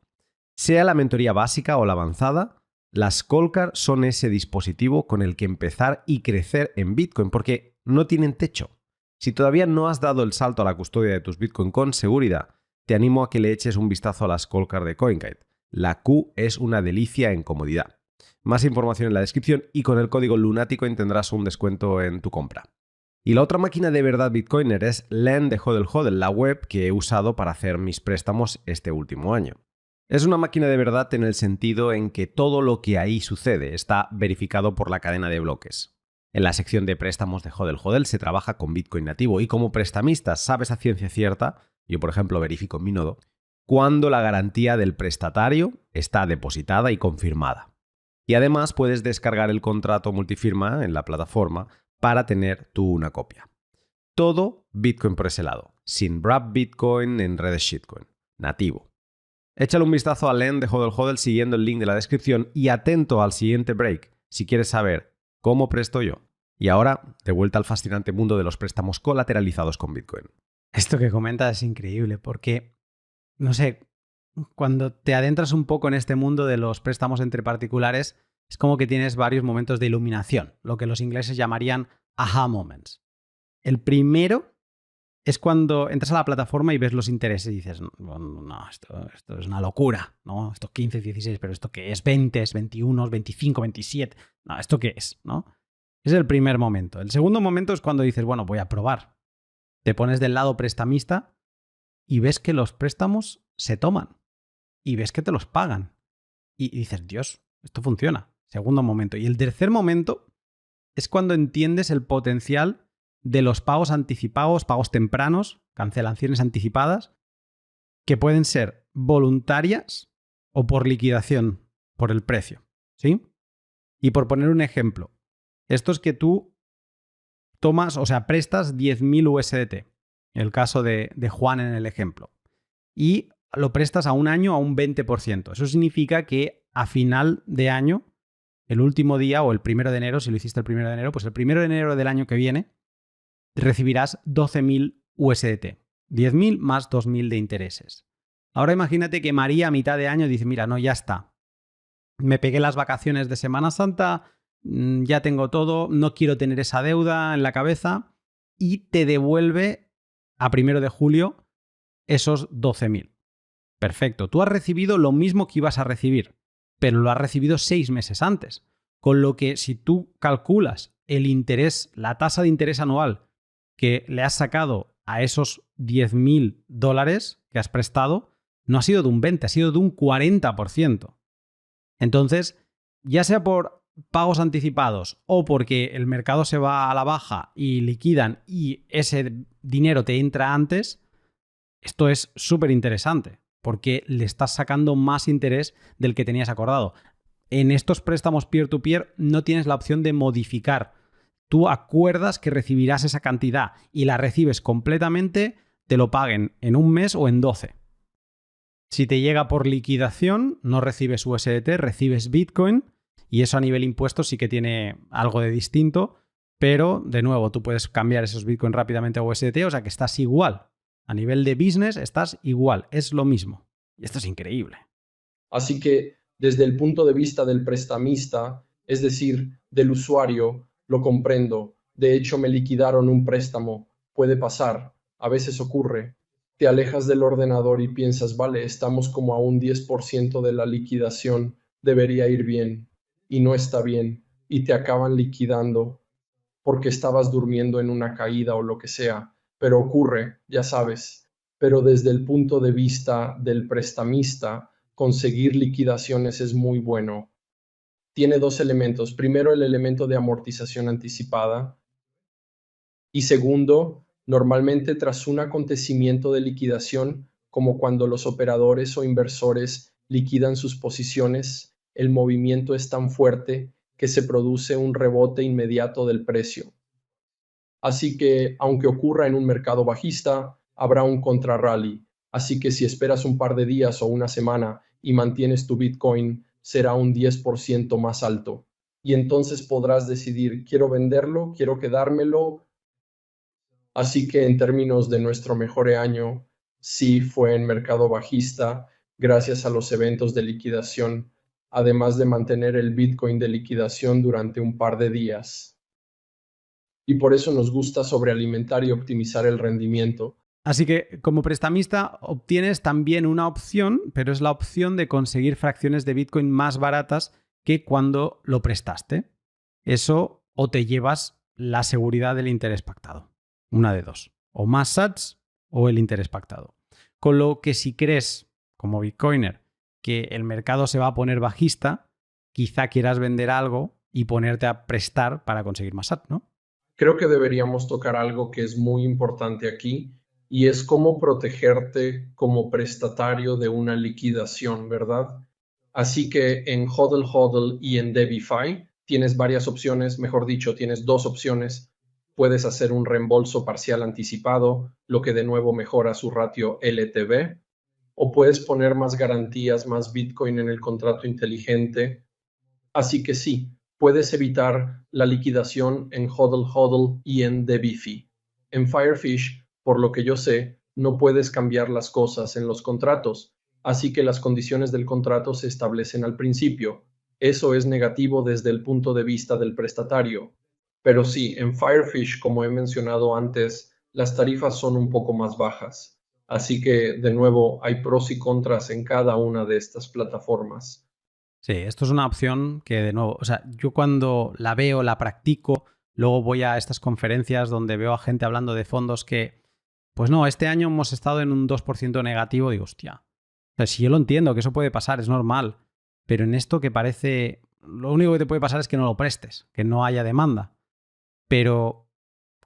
Sea la mentoría básica o la avanzada, las Coldcard son ese dispositivo con el que empezar y crecer en Bitcoin, porque no tienen techo. Si todavía no has dado el salto a la custodia de tus Bitcoin con seguridad, te animo a que le eches un vistazo a las Coldcard de CoinKite. La Q es una delicia en comodidad. Más información en la descripción y con el código Lunático tendrás un descuento en tu compra. Y la otra máquina de verdad Bitcoiner es Lend de Hodl Hodl, la web que he usado para hacer mis préstamos este último año. Es una máquina de verdad en el sentido en que todo lo que ahí sucede está verificado por la cadena de bloques. En la sección de préstamos de Hodl Hodl se trabaja con Bitcoin nativo y como prestamista sabes a ciencia cierta, yo por ejemplo verifico en mi nodo, cuando la garantía del prestatario está depositada y confirmada. Y además puedes descargar el contrato multifirma en la plataforma para tener tú una copia. Todo Bitcoin por ese lado, sin wrap Bitcoin en redes shitcoin, nativo. Échale un vistazo al Lend de Hodl Hodl siguiendo el link de la descripción y atento al siguiente break si quieres saber cómo presto yo. Y ahora, de vuelta al fascinante mundo de los préstamos colateralizados con Bitcoin. Esto que comentas es increíble porque, no sé, cuando te adentras un poco en este mundo de los préstamos entre particulares, es como que tienes varios momentos de iluminación, lo que los ingleses llamarían aha moments. El primero es cuando entras a la plataforma y ves los intereses y dices, no, esto es una locura, ¿no? Esto 15, 16, pero ¿esto qué es? 20, 21, 25, 27, no, ¿esto qué es? ¿No? Ese es el primer momento. El segundo momento es cuando dices, bueno, voy a probar. Te pones del lado prestamista y ves que los préstamos se toman y ves que te los pagan. Y dices, Dios, esto funciona. Segundo momento. Y el tercer momento es cuando entiendes el potencial de los pagos anticipados, pagos tempranos, cancelaciones anticipadas, que pueden ser voluntarias o por liquidación, por el precio, ¿sí? Y por poner un ejemplo, esto es que tú tomas, o sea, prestas 10.000 USDT, el caso de Juan en el ejemplo, y lo prestas a un año a un 20%. Eso significa que a final de año, el último día o el 1 de enero, si lo hiciste el 1 de enero, pues el 1 de enero del año que viene, recibirás 12.000 USDT, 10.000 más 2.000 de intereses. Ahora imagínate que María a mitad de año dice, mira, no, ya está. Me pegué las vacaciones de Semana Santa, ya tengo todo, no quiero tener esa deuda en la cabeza y te devuelve a 1 de julio esos 12.000. Perfecto, tú has recibido lo mismo que ibas a recibir, pero lo has recibido 6 meses antes. Con lo que si tú calculas el interés, la tasa de interés anual que le has sacado a esos $10.000 que has prestado, no ha sido de un 20, ha sido de un 40%. Entonces, ya sea por pagos anticipados o porque el mercado se va a la baja y liquidan y ese dinero te entra antes, esto es súper interesante porque le estás sacando más interés del que tenías acordado. En estos préstamos peer-to-peer no tienes la opción de modificar. Tú acuerdas que recibirás esa cantidad y la recibes completamente, te lo paguen en un mes o en 12. Si te llega por liquidación, no recibes USDT, recibes Bitcoin y eso a nivel impuestos sí que tiene algo de distinto, pero de nuevo tú puedes cambiar esos Bitcoin rápidamente a USDT, o sea que estás igual. A nivel de business estás igual, es lo mismo. Y esto es increíble. Así que desde el punto de vista del prestamista, es decir, del usuario, lo comprendo. De hecho, me liquidaron un préstamo. Puede pasar, a veces ocurre. Te alejas del ordenador y piensas, vale, estamos como a un 10% de la liquidación, debería ir bien. Y no está bien. Y te acaban liquidando porque estabas durmiendo en una caída o lo que sea. Pero ocurre, ya sabes. Pero desde el punto de vista del prestamista, conseguir liquidaciones es muy bueno. Tiene dos elementos. Primero, el elemento de amortización anticipada. Y segundo, normalmente tras un acontecimiento de liquidación, como cuando los operadores o inversores liquidan sus posiciones, el movimiento es tan fuerte que se produce un rebote inmediato del precio. Así que, aunque ocurra en un mercado bajista, habrá un contrarrally. Así que si esperas un par de días o una semana y mantienes tu Bitcoin, será un 10% más alto. Y entonces podrás decidir, ¿quiero venderlo? ¿Quiero quedármelo? Así que en términos de nuestro mejor año, sí fue en mercado bajista, gracias a los eventos de liquidación, además de mantener el Bitcoin de liquidación durante un par de días. Y por eso nos gusta sobrealimentar y optimizar el rendimiento. Así que como prestamista obtienes también una opción, pero es la opción de conseguir fracciones de Bitcoin más baratas que cuando lo prestaste. Eso o te llevas la seguridad del interés pactado. Una de dos. O más sats o el interés pactado. Con lo que si crees, como Bitcoiner, que el mercado se va a poner bajista, quizá quieras vender algo y ponerte a prestar para conseguir más sats, ¿no? Creo que deberíamos tocar algo que es muy importante aquí y es cómo protegerte como prestatario de una liquidación, ¿verdad? Así que en HODL HODL y en Debify tienes varias opciones, mejor dicho, tienes dos opciones. Puedes hacer un reembolso parcial anticipado, lo que de nuevo mejora su ratio LTV, o puedes poner más garantías, más Bitcoin en el contrato inteligente. Así que sí, puedes evitar la liquidación en HODL HODL y en Debify. En Firefish, por lo que yo sé, no puedes cambiar las cosas en los contratos, así que las condiciones del contrato se establecen al principio. Eso es negativo desde el punto de vista del prestatario. Pero sí, en Firefish, como he mencionado antes, las tarifas son un poco más bajas. Así que, de nuevo, hay pros y contras en cada una de estas plataformas. Sí, esto es una opción que, de nuevo, o sea, yo cuando la veo, la practico, luego voy a estas conferencias donde veo a gente hablando de fondos que, pues no, este año hemos estado en un 2% negativo, digo, hostia. O sea, si yo lo entiendo, que eso puede pasar, es normal, pero en esto que parece, lo único que te puede pasar es que no lo prestes, que no haya demanda. Pero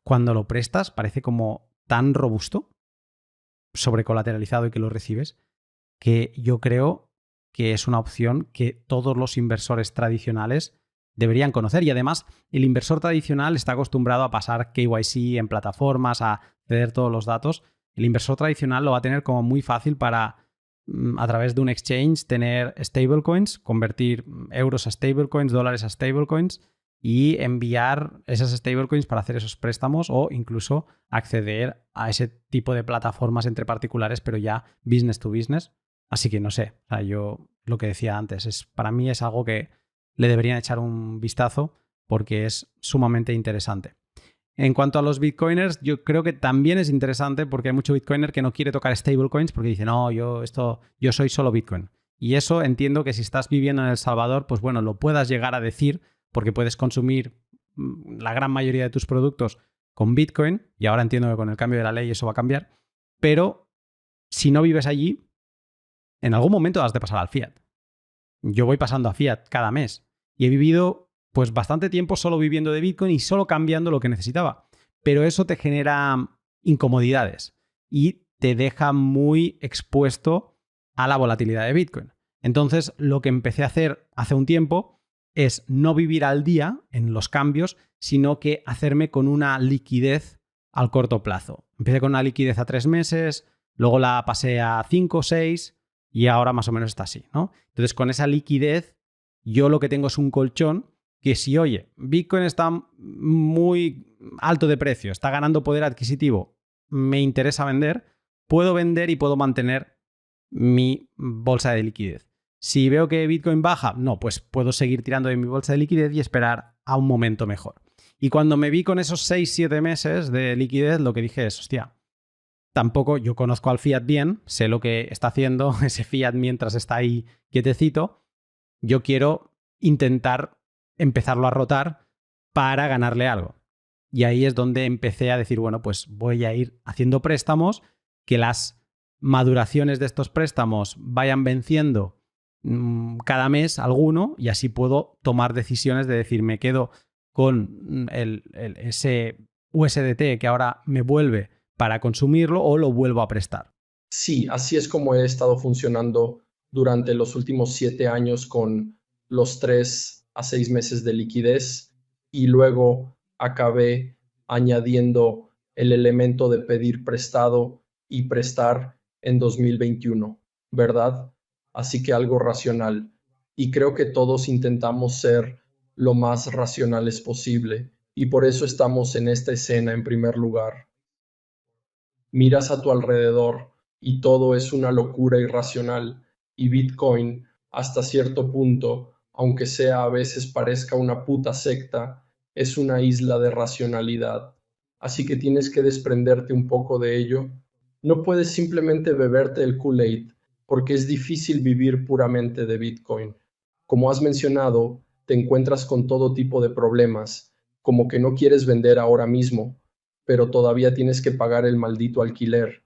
cuando lo prestas parece como tan robusto, sobrecolateralizado y que lo recibes, que yo creo que es una opción que todos los inversores tradicionales deberían conocer. Y además, el inversor tradicional está acostumbrado a pasar KYC en plataformas, a ceder todos los datos. El inversor tradicional lo va a tener como muy fácil para, a través de un exchange, tener stablecoins, convertir euros a stablecoins, dólares a stablecoins y enviar esas stablecoins para hacer esos préstamos o incluso acceder a ese tipo de plataformas entre particulares, pero ya business to business. Así que no sé, o sea, yo lo que decía antes, para mí es algo que le deberían echar un vistazo porque es sumamente interesante. En cuanto a los bitcoiners, yo creo que también es interesante porque hay mucho bitcoiner que no quiere tocar stablecoins porque dice, no, yo soy solo Bitcoin. Y eso entiendo que si estás viviendo en El Salvador, pues bueno, lo puedas llegar a decir porque puedes consumir la gran mayoría de tus productos con Bitcoin, y ahora entiendo que con el cambio de la ley eso va a cambiar, pero si no vives allí, en algún momento has de pasar al fiat. Yo voy pasando a fiat cada mes y he vivido pues bastante tiempo solo viviendo de Bitcoin y solo cambiando lo que necesitaba, pero eso te genera incomodidades y te deja muy expuesto a la volatilidad de Bitcoin. Entonces, lo que empecé a hacer hace un tiempo es no vivir al día en los cambios, sino que hacerme con una liquidez al corto plazo. Empecé con una liquidez a 3 meses, luego la pasé a 5 o 6 y ahora más o menos está así, ¿no? Entonces, con esa liquidez, yo lo que tengo es un colchón que si, oye, Bitcoin está muy alto de precio, está ganando poder adquisitivo, me interesa vender, puedo vender y puedo mantener mi bolsa de liquidez. Si veo que Bitcoin baja, no, pues puedo seguir tirando de mi bolsa de liquidez y esperar a un momento mejor. Y cuando me vi con esos 6-7 meses de liquidez, lo que dije es, hostia, tampoco yo conozco al fiat bien, sé lo que está haciendo ese fiat mientras está ahí quietecito, yo quiero intentar empezarlo a rotar para ganarle algo. Y ahí es donde empecé a decir, bueno, pues voy a ir haciendo préstamos, que las maduraciones de estos préstamos vayan venciendo cada mes alguno y así puedo tomar decisiones de decir, me quedo con ese USDT que ahora me vuelve para consumirlo o lo vuelvo a prestar. Sí, así es como he estado funcionando durante los últimos 7 años con los 3 a 6 meses de liquidez y luego acabé añadiendo el elemento de pedir prestado y prestar en 2021, ¿verdad? Así que algo racional. Y creo que todos intentamos ser lo más racionales posible y por eso estamos en esta escena en primer lugar. Miras a tu alrededor y todo es una locura irracional y Bitcoin, hasta cierto punto, aunque sea a veces parezca una puta secta, es una isla de racionalidad. Así que tienes que desprenderte un poco de ello. No puedes simplemente beberte el Kool-Aid, porque es difícil vivir puramente de Bitcoin. Como has mencionado, te encuentras con todo tipo de problemas, como que no quieres vender ahora mismo, pero todavía tienes que pagar el maldito alquiler.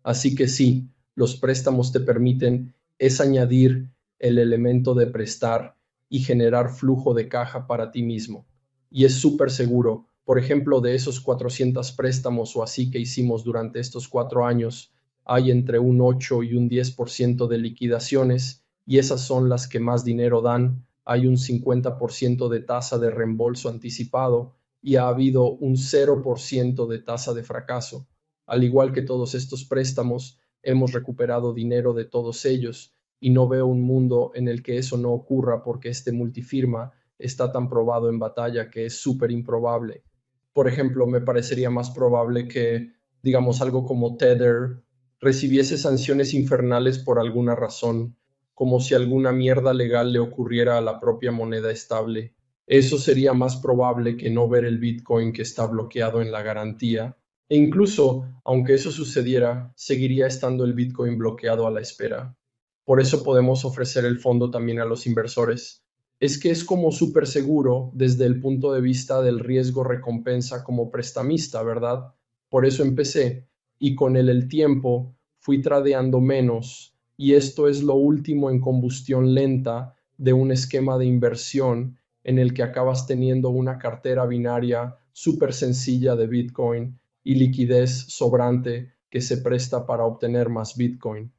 Así que sí, los préstamos te permiten es añadir el elemento de prestar y generar flujo de caja para ti mismo. Y es súper seguro. Por ejemplo, de esos 400 préstamos o así que hicimos durante estos 4 años, hay entre un 8 y un 10% de liquidaciones y esas son las que más dinero dan. Hay un 50% de tasa de reembolso anticipado y ha habido un 0% de tasa de fracaso. Al igual que todos estos préstamos, hemos recuperado dinero de todos ellos y no veo un mundo en el que eso no ocurra porque este multifirma está tan probado en batalla que es súper improbable. Por ejemplo, me parecería más probable que, digamos, algo como Tether recibiese sanciones infernales por alguna razón, como si alguna mierda legal le ocurriera a la propia moneda estable. Eso sería más probable que no ver el Bitcoin que está bloqueado en la garantía. E incluso, aunque eso sucediera, seguiría estando el Bitcoin bloqueado a la espera. Por eso podemos ofrecer el fondo también a los inversores. Es que es como súper seguro desde el punto de vista del riesgo-recompensa como prestamista, ¿verdad? Por eso empecé, y con el tiempo fui tradeando menos, y esto es lo último en combustión lenta de un esquema de inversión en el que acabas teniendo una cartera binaria súper sencilla de Bitcoin y liquidez sobrante que se presta para obtener más Bitcoin.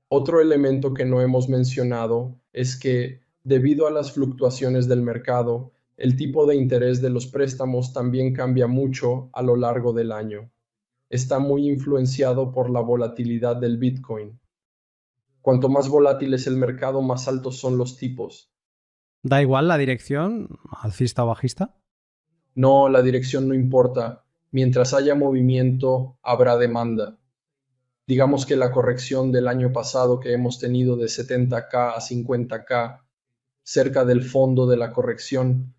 Otro elemento que no hemos mencionado es que, debido a las fluctuaciones del mercado, el tipo de interés de los préstamos también cambia mucho a lo largo del año. Está muy influenciado por la volatilidad del Bitcoin. Cuanto más volátil es el mercado, más altos son los tipos. ¿Da igual la dirección, alcista o bajista? No, la dirección no importa. Mientras haya movimiento, habrá demanda. Digamos que la corrección del año pasado que hemos tenido de 70K a 50K, cerca del fondo de la corrección,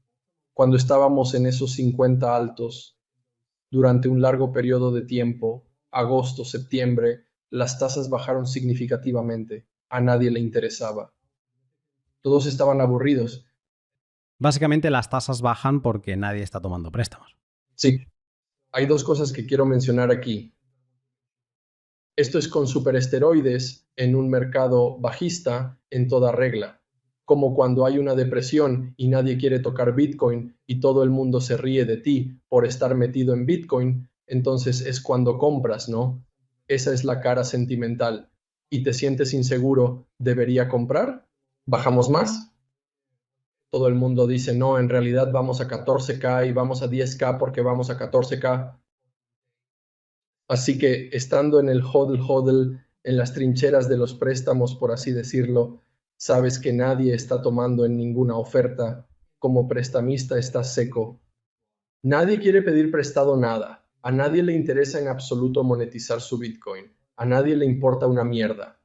cuando estábamos en esos 50 altos, durante un largo periodo de tiempo, agosto, septiembre, las tasas bajaron significativamente. A nadie le interesaba. Todos estaban aburridos. Básicamente las tasas bajan porque nadie está tomando préstamos. Sí, hay dos cosas que quiero mencionar aquí. Esto es con superesteroides en un mercado bajista en toda regla, como cuando hay una depresión y nadie quiere tocar Bitcoin y todo el mundo se ríe de ti por estar metido en Bitcoin, entonces es cuando compras, ¿no? Esa es la cara sentimental. ¿Y te sientes inseguro? ¿Debería comprar? ¿Bajamos más? Todo el mundo dice, no, en realidad vamos a 14K y vamos a 10K porque vamos a 14K. Así que estando en el hodl, en las trincheras de los préstamos, por así decirlo, sabes que nadie está tomando en ninguna oferta. Como prestamista estás seco. Nadie quiere pedir prestado nada. A nadie le interesa en absoluto monetizar su Bitcoin. A nadie le importa una mierda.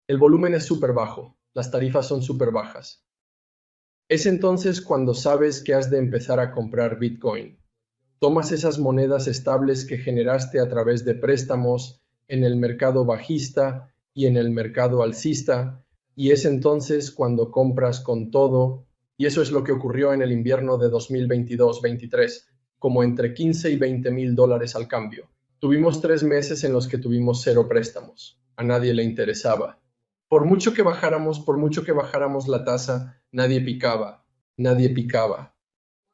El volumen es súper bajo. Las tarifas son súper bajas. Es entonces cuando sabes que has de empezar a comprar Bitcoin. Tomas esas monedas estables que generaste a través de préstamos en el mercado bajista y en el mercado alcista, y es entonces cuando compras con todo, y eso es lo que ocurrió en el invierno de 2022-23, como entre 15 y 20 mil dólares al cambio. Tuvimos 3 meses en los que tuvimos 0 préstamos. A nadie le interesaba. Por mucho que bajáramos la tasa, nadie picaba.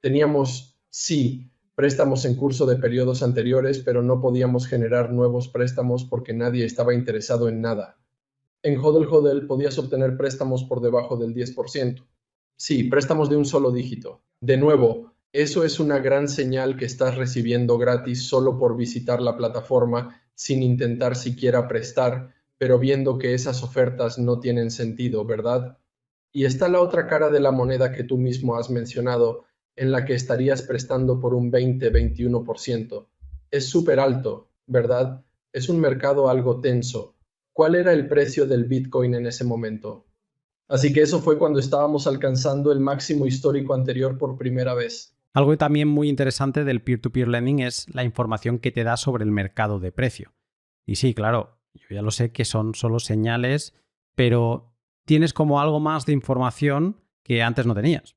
Teníamos, sí, préstamos en curso de periodos anteriores, pero no podíamos generar nuevos préstamos porque nadie estaba interesado en nada. En HODL podías obtener préstamos por debajo del 10%. Sí, préstamos de un solo dígito. De nuevo, eso es una gran señal que estás recibiendo gratis solo por visitar la plataforma sin intentar siquiera prestar, pero viendo que esas ofertas no tienen sentido, ¿verdad? Y está la otra cara de la moneda que tú mismo has mencionado, en la que estarías prestando por un 20-21%. Es súper alto, ¿verdad? Es un mercado algo tenso. ¿Cuál era el precio del Bitcoin en ese momento? Así que eso fue cuando estábamos alcanzando el máximo histórico anterior por primera vez. Algo también muy interesante del peer-to-peer lending es la información que te da sobre el mercado de precio. Y sí, claro, yo ya lo sé que son solo señales, pero tienes como algo más de información que antes no tenías.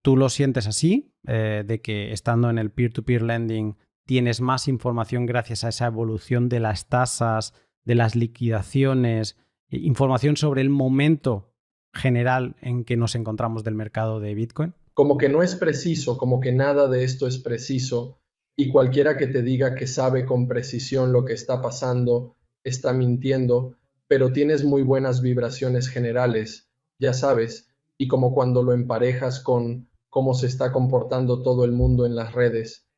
¿Tú lo sientes así? De que estando en el peer-to-peer lending tienes más información gracias a esa evolución de las tasas, de las liquidaciones, información sobre el momento general en que nos encontramos del mercado de Bitcoin? Como que no es preciso, como que nada de esto es preciso, y cualquiera que te diga que sabe con precisión lo que está pasando está mintiendo, pero tienes muy buenas vibraciones generales, ya sabes, y como cuando lo emparejas con cómo se está comportando todo el mundo en las redes.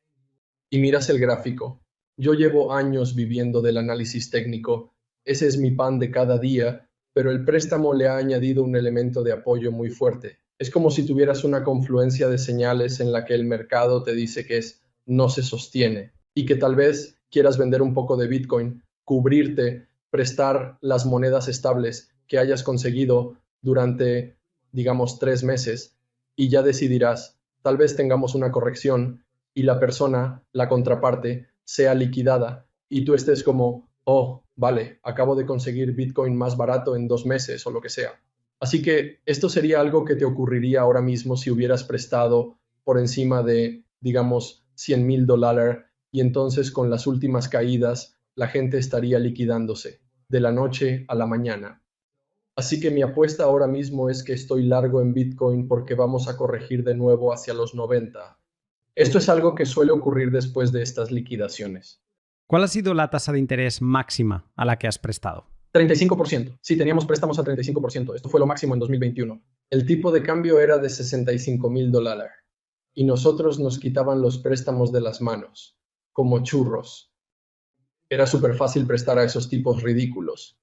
Y miras el gráfico. Yo llevo años viviendo del análisis técnico, ese es mi pan de cada día, pero el préstamo le ha añadido un elemento de apoyo muy fuerte. Es como si tuvieras una confluencia de señales en la que el mercado te dice que no se sostiene y que tal vez quieras vender un poco de Bitcoin, cubrirte, prestar las monedas estables que hayas conseguido durante, digamos, 3 meses y ya decidirás, tal vez tengamos una corrección y la persona, la contraparte, sea liquidada y tú estés como, oh, vale, acabo de conseguir Bitcoin más barato en 2 meses o lo que sea. Así que esto sería algo que te ocurriría ahora mismo si hubieras prestado por encima de, digamos, $100,000 y entonces con las últimas caídas la gente estaría liquidándose de la noche a la mañana. Así que mi apuesta ahora mismo es que estoy largo en Bitcoin porque vamos a corregir de nuevo hacia los 90. Esto es algo que suele ocurrir después de estas liquidaciones. ¿Cuál ha sido la tasa de interés máxima a la que has prestado? 35%. Sí, teníamos préstamos a 35%. Esto fue lo máximo en 2021. El tipo de cambio era de $65,000 y nosotros nos quitaban los préstamos de las manos, como churros. Era súper fácil prestar a esos tipos ridículos.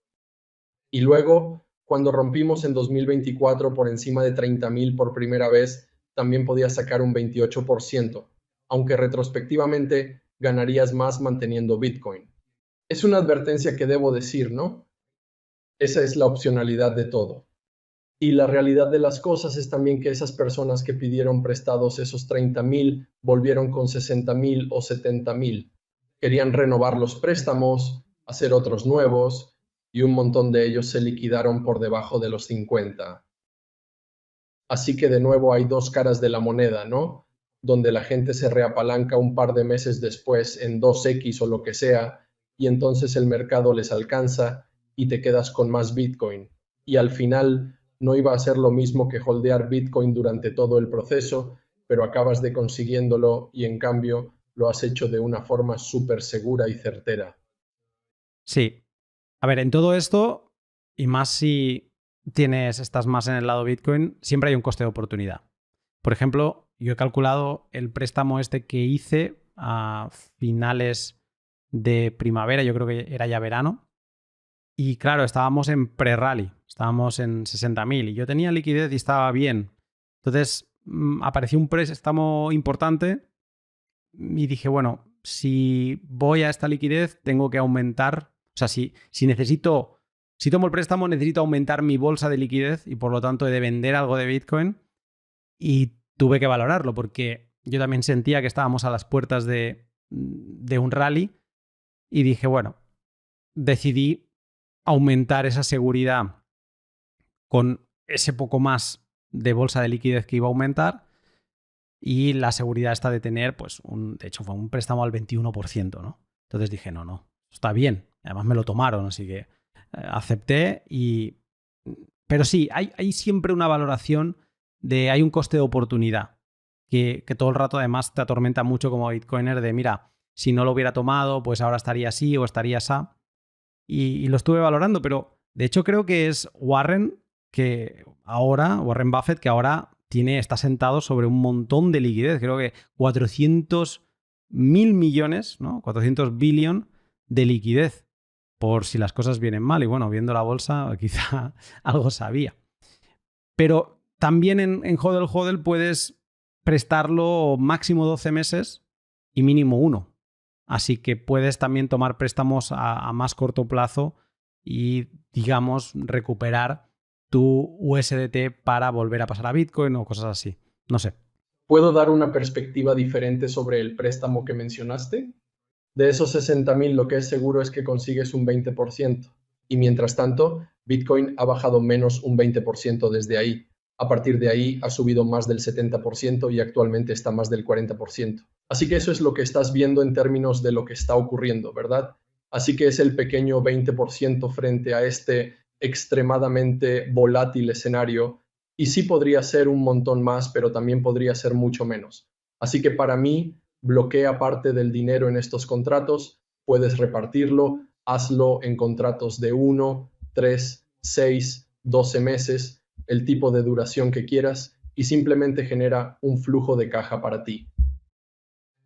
Y luego, cuando rompimos en 2024 por encima de 30,000 por primera vez, también podías sacar un 28%, aunque retrospectivamente ganarías más manteniendo Bitcoin. Es una advertencia que debo decir, ¿no? Esa es la opcionalidad de todo. Y la realidad de las cosas es también que esas personas que pidieron prestados esos 30,000 volvieron con 60,000 o 70,000. Querían renovar los préstamos, hacer otros nuevos, y un montón de ellos se liquidaron por debajo de los 50. Así que de nuevo hay dos caras de la moneda, ¿no? Donde la gente se reapalanca un par de meses después en 2x o lo que sea, y entonces el mercado les alcanza y te quedas con más Bitcoin. Y al final no iba a ser lo mismo que holdear Bitcoin durante todo el proceso, pero acabas de consiguiéndolo y en cambio lo has hecho de una forma súper segura y certera. Sí. A ver, en todo esto, y más si estás más en el lado Bitcoin, siempre hay un coste de oportunidad. Por ejemplo, yo he calculado el préstamo este que hice a finales de primavera, yo creo que era ya verano, y claro, estábamos en pre-rally, estábamos en 60.000 y yo tenía liquidez y estaba bien. Entonces apareció un préstamo importante y dije, bueno, si voy a esta liquidez tengo que aumentar, o sea, si tomo el préstamo necesito aumentar mi bolsa de liquidez y por lo tanto he de vender algo de Bitcoin y tuve que valorarlo porque yo también sentía que estábamos a las puertas de un rally y dije, bueno, decidí aumentar esa seguridad con ese poco más de bolsa de liquidez que iba a aumentar y la seguridad está de tener, pues, de hecho fue un préstamo al 21%, ¿no? Entonces dije, no, está bien. Además me lo tomaron, así que acepté y... Pero sí, hay siempre una valoración hay un coste de oportunidad que todo el rato además te atormenta mucho como Bitcoiner de, mira, si no lo hubiera tomado, pues ahora estaría así o estaría así. Y lo estuve valorando, pero de hecho creo que es Warren Buffett, que ahora está sentado sobre un montón de liquidez. Creo que 400.000 millones, ¿no? 400 billion de liquidez, por si las cosas vienen mal. Y bueno, viendo la bolsa, quizá algo sabía. Pero también en HODL puedes prestarlo máximo 12 meses y mínimo 1. Así que puedes también tomar préstamos a más corto plazo y, digamos, recuperar tu USDT para volver a pasar a Bitcoin o cosas así. No sé. ¿Puedo dar una perspectiva diferente sobre el préstamo que mencionaste? De esos 60.000, lo que es seguro es que consigues un 20%. Y mientras tanto, Bitcoin ha bajado menos un 20% desde ahí. A partir de ahí ha subido más del 70% y actualmente está más del 40%. Así que eso es lo que estás viendo en términos de lo que está ocurriendo, ¿verdad? Así que es el pequeño 20% frente a este extremadamente volátil escenario. Y sí podría ser un montón más, pero también podría ser mucho menos. Así que para mí, bloquea parte del dinero en estos contratos, puedes repartirlo, hazlo en contratos de 1, 3, 6, 12 meses, el tipo de duración que quieras y simplemente genera un flujo de caja para ti.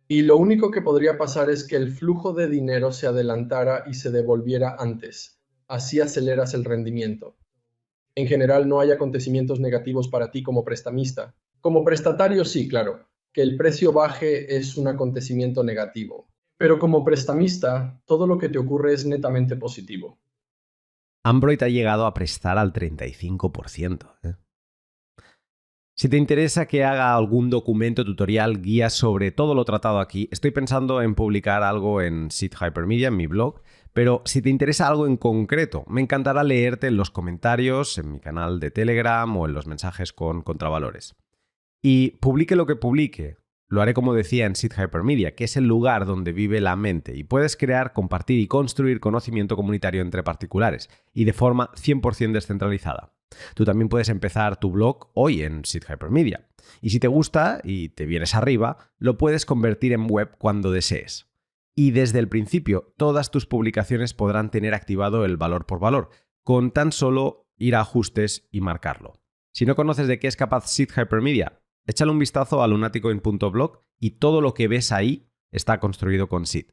Y lo único que podría pasar es que el flujo de dinero se adelantara y se devolviera antes. Así aceleras el rendimiento. En general no hay acontecimientos negativos para ti como prestamista. Como prestatario sí, claro. Que el precio baje es un acontecimiento negativo. Pero como prestamista, todo lo que te ocurre es netamente positivo. Ambroid ha llegado a prestar al 35%. Si te interesa que haga algún documento, tutorial, guía sobre todo lo tratado aquí, estoy pensando en publicar algo en Seed Hypermedia, en mi blog, pero si te interesa algo en concreto, me encantará leerte en los comentarios, en mi canal de Telegram o en los mensajes con contravalores. Y publique lo que publique, lo haré como decía en Seed Hypermedia, que es el lugar donde vive la mente y puedes crear, compartir y construir conocimiento comunitario entre particulares y de forma 100% descentralizada. Tú también puedes empezar tu blog hoy en Seed Hypermedia. Y si te gusta y te vienes arriba, lo puedes convertir en web cuando desees. Y desde el principio, todas tus publicaciones podrán tener activado el valor por valor, con tan solo ir a ajustes y marcarlo. Si no conoces de qué es capaz Seed Hypermedia, échale un vistazo a lunaticoin.blog y todo lo que ves ahí está construido con Seed.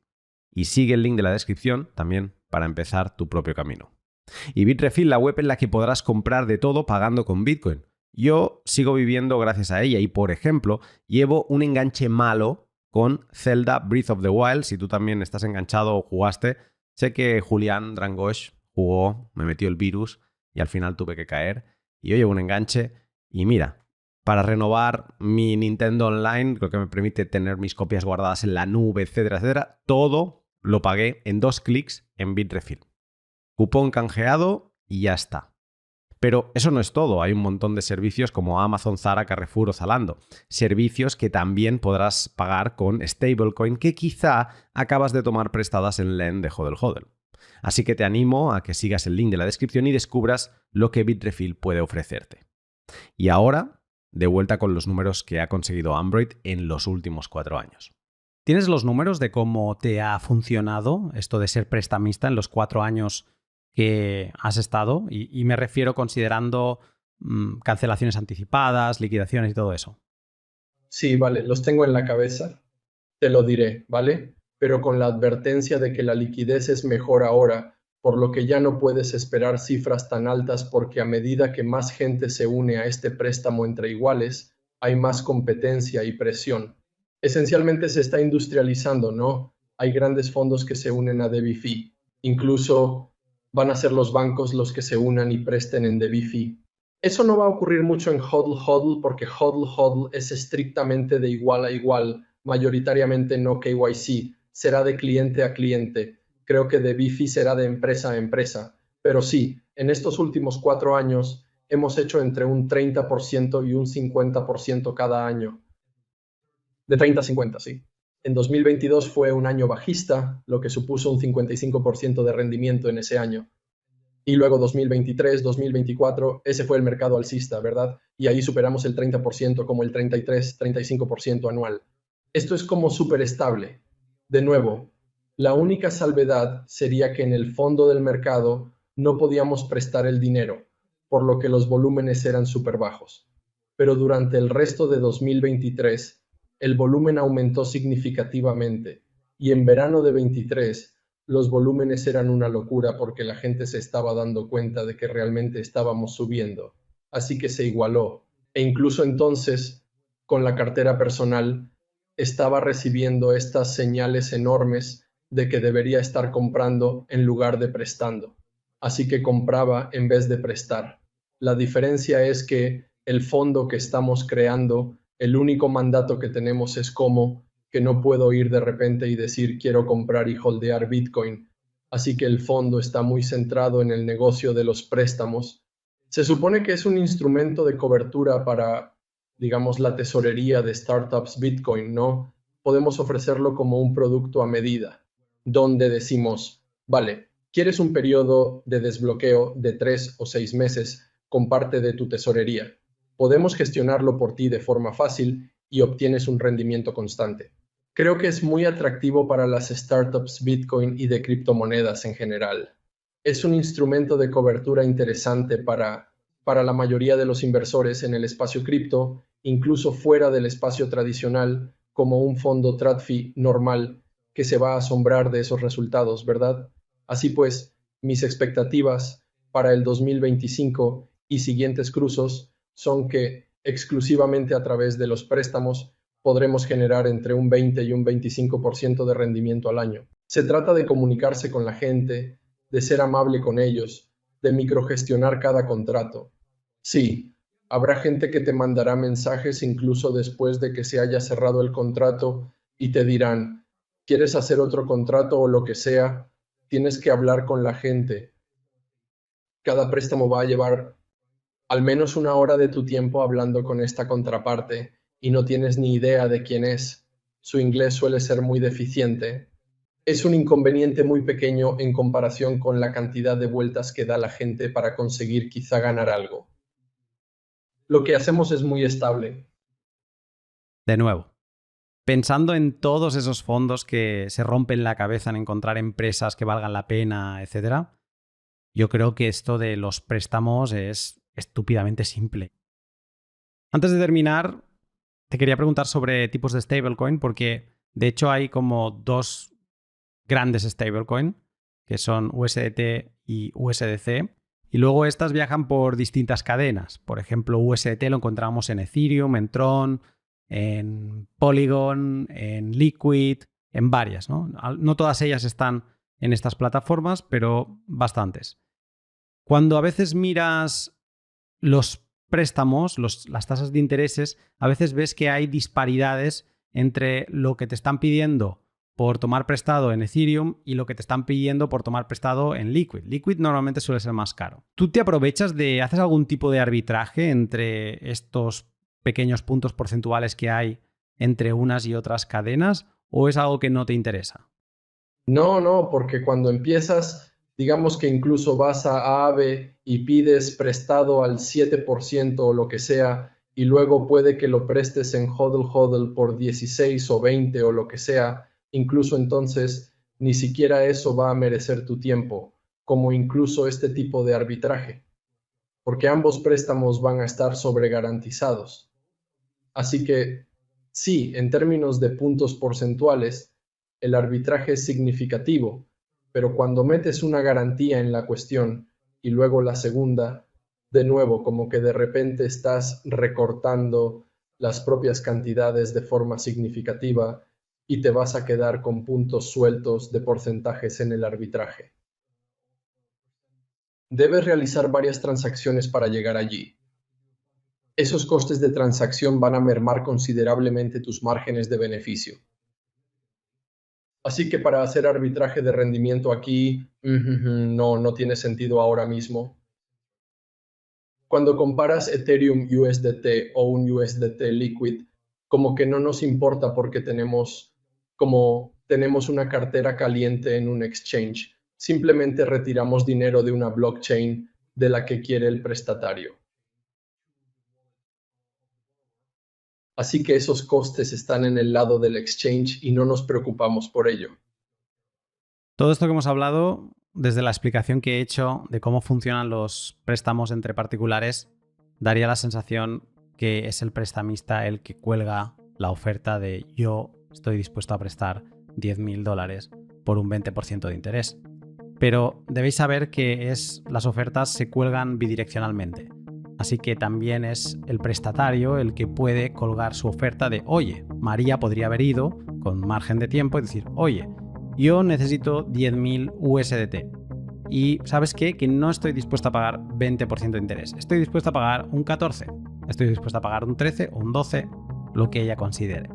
Y sigue el link de la descripción también para empezar tu propio camino. Y Bitrefill, la web en la que podrás comprar de todo pagando con Bitcoin. Yo sigo viviendo gracias a ella y, por ejemplo, llevo un enganche malo con Zelda Breath of the Wild. Si tú también estás enganchado o jugaste, sé que Julián Drangosh jugó, me metió el virus y al final tuve que caer. Y yo llevo un enganche y mira, para renovar mi Nintendo Online, creo que me permite tener mis copias guardadas en la nube, etcétera, etcétera, todo lo pagué en 2 clics en Bitrefill. Cupón canjeado y ya está. Pero eso no es todo, hay un montón de servicios como Amazon, Zara, Carrefour o Zalando. Servicios que también podrás pagar con stablecoin que quizá acabas de tomar prestadas en Lend de HODL HODL. Así que te animo a que sigas el link de la descripción y descubras lo que Bitrefill puede ofrecerte. Y ahora, de vuelta con los números que ha conseguido Ambroid en los últimos 4 años. ¿Tienes los números de cómo te ha funcionado esto de ser prestamista en los 4 años que has estado? Y me refiero considerando cancelaciones anticipadas, liquidaciones y todo eso. Sí, vale, los tengo en la cabeza, te lo diré, ¿vale? Pero con la advertencia de que la liquidez es mejor ahora, por lo que ya no puedes esperar cifras tan altas porque a medida que más gente se une a este préstamo entre iguales, hay más competencia y presión. Esencialmente se está industrializando, ¿no? Hay grandes fondos que se unen a DebiFi. Incluso van a ser los bancos los que se unan y presten en DebiFi. Eso no va a ocurrir mucho en HODL HODL porque HODL HODL es estrictamente de igual a igual, mayoritariamente no KYC, será de cliente a cliente. Creo que DebiFi será de empresa a empresa. Pero sí, en estos últimos 4 años hemos hecho entre un 30% y un 50% cada año. De 30 a 50, sí. En 2022 fue un año bajista, lo que supuso un 55% de rendimiento en ese año. Y luego 2023, 2024, ese fue el mercado alcista, ¿verdad? Y ahí superamos el 30% como el 33, 35% anual. Esto es como súper estable. De nuevo, la única salvedad sería que en el fondo del mercado no podíamos prestar el dinero, por lo que los volúmenes eran súper bajos. Pero durante el resto de 2023, el volumen aumentó significativamente y en verano de 23 los volúmenes eran una locura porque la gente se estaba dando cuenta de que realmente estábamos subiendo. Así que se igualó. E incluso entonces, con la cartera personal, estaba recibiendo estas señales enormes de que debería estar comprando en lugar de prestando. Así que compraba en vez de prestar. La diferencia es que el fondo que estamos creando, el único mandato que tenemos es que no puedo ir de repente y decir quiero comprar y holdear Bitcoin. Así que el fondo está muy centrado en el negocio de los préstamos. Se supone que es un instrumento de cobertura para, digamos, la tesorería de startups Bitcoin, ¿no? Podemos ofrecerlo como un producto a medida, donde decimos, vale, ¿quieres un periodo de desbloqueo de 3 o 6 meses con parte de tu tesorería? Podemos gestionarlo por ti de forma fácil y obtienes un rendimiento constante. Creo que es muy atractivo para las startups Bitcoin y de criptomonedas en general. Es un instrumento de cobertura interesante para la mayoría de los inversores en el espacio cripto, incluso fuera del espacio tradicional, como un fondo TradFi normal que se va a asombrar de esos resultados, ¿verdad? Así pues, mis expectativas para el 2025 y siguientes cruzos son que exclusivamente a través de los préstamos podremos generar entre un 20 y un 25% de rendimiento al año. Se trata de comunicarse con la gente, de ser amable con ellos, de microgestionar cada contrato. Sí, habrá gente que te mandará mensajes incluso después de que se haya cerrado el contrato y te dirán, ¿quieres hacer otro contrato o lo que sea? Tienes que hablar con la gente. Cada préstamo va a llevar al menos 1 hora de tu tiempo hablando con esta contraparte y no tienes ni idea de quién es. Su inglés suele ser muy deficiente. Es un inconveniente muy pequeño en comparación con la cantidad de vueltas que da la gente para conseguir quizá ganar algo. Lo que hacemos es muy estable. De nuevo, pensando en todos esos fondos que se rompen la cabeza en encontrar empresas que valgan la pena, etc., yo creo que esto de los préstamos es estúpidamente simple. Antes de terminar, te quería preguntar sobre tipos de stablecoin, porque de hecho hay como 2 grandes stablecoin, que son USDT y USDC, y luego estas viajan por distintas cadenas. Por ejemplo, USDT lo encontramos en Ethereum, en Tron, en Polygon, en Liquid, en varias, ¿no? No todas ellas están en estas plataformas, pero bastantes. Cuando a veces miras los préstamos, las tasas de intereses, a veces ves que hay disparidades entre lo que te están pidiendo por tomar prestado en Ethereum y lo que te están pidiendo por tomar prestado en Liquid. Liquid normalmente suele ser más caro. ¿Tú te aprovechas haces algún tipo de arbitraje entre estos pequeños puntos porcentuales que hay entre unas y otras cadenas o es algo que no te interesa? No, porque cuando empiezas, digamos que incluso vas a Aave y pides prestado al 7% o lo que sea, y luego puede que lo prestes en HODL HODL por 16 o 20 o lo que sea, incluso entonces ni siquiera eso va a merecer tu tiempo, como incluso este tipo de arbitraje, porque ambos préstamos van a estar sobregarantizados. Así que sí, en términos de puntos porcentuales, el arbitraje es significativo, pero cuando metes una garantía en la cuestión y luego la segunda, de nuevo, como que de repente estás recortando las propias cantidades de forma significativa y te vas a quedar con puntos sueltos de porcentajes en el arbitraje. Debes realizar varias transacciones para llegar allí. Esos costes de transacción van a mermar considerablemente tus márgenes de beneficio. Así que para hacer arbitraje de rendimiento aquí, no tiene sentido ahora mismo. Cuando comparas Ethereum USDT o un USDT Liquid, como que no nos importa porque tenemos una cartera caliente en un exchange. Simplemente retiramos dinero de una blockchain de la que quiere el prestatario. Así que esos costes están en el lado del exchange y no nos preocupamos por ello. Todo esto que hemos hablado, desde la explicación que he hecho de cómo funcionan los préstamos entre particulares, daría la sensación que es el prestamista el que cuelga la oferta de yo estoy dispuesto a prestar $10,000 por un 20% de interés. Pero debéis saber que las ofertas se cuelgan bidireccionalmente. Así que también es el prestatario el que puede colgar su oferta de oye, María podría haber ido con margen de tiempo y decir oye, yo necesito 10,000 USDT y ¿sabes qué? Que no estoy dispuesto a pagar 20% de interés, estoy dispuesto a pagar un 14, estoy dispuesto a pagar un 13 o un 12, lo que ella considere.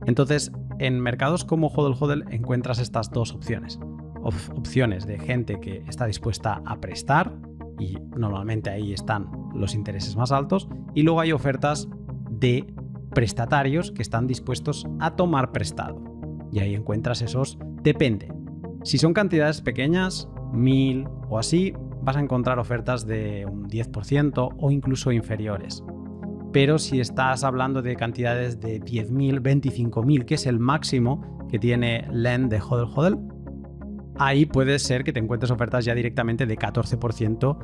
Entonces, en mercados como HODL HODL encuentras estas dos opciones. Opciones de gente que está dispuesta a prestar y normalmente ahí están los intereses más altos, y luego hay ofertas de prestatarios que están dispuestos a tomar prestado y ahí encuentras esos, depende. Si son cantidades pequeñas, 1.000 o así, vas a encontrar ofertas de un 10% o incluso inferiores. Pero si estás hablando de cantidades de 10.000, 25.000, que es el máximo que tiene LEND de HODL HODL, ahí puede ser que te encuentres ofertas ya directamente de 14%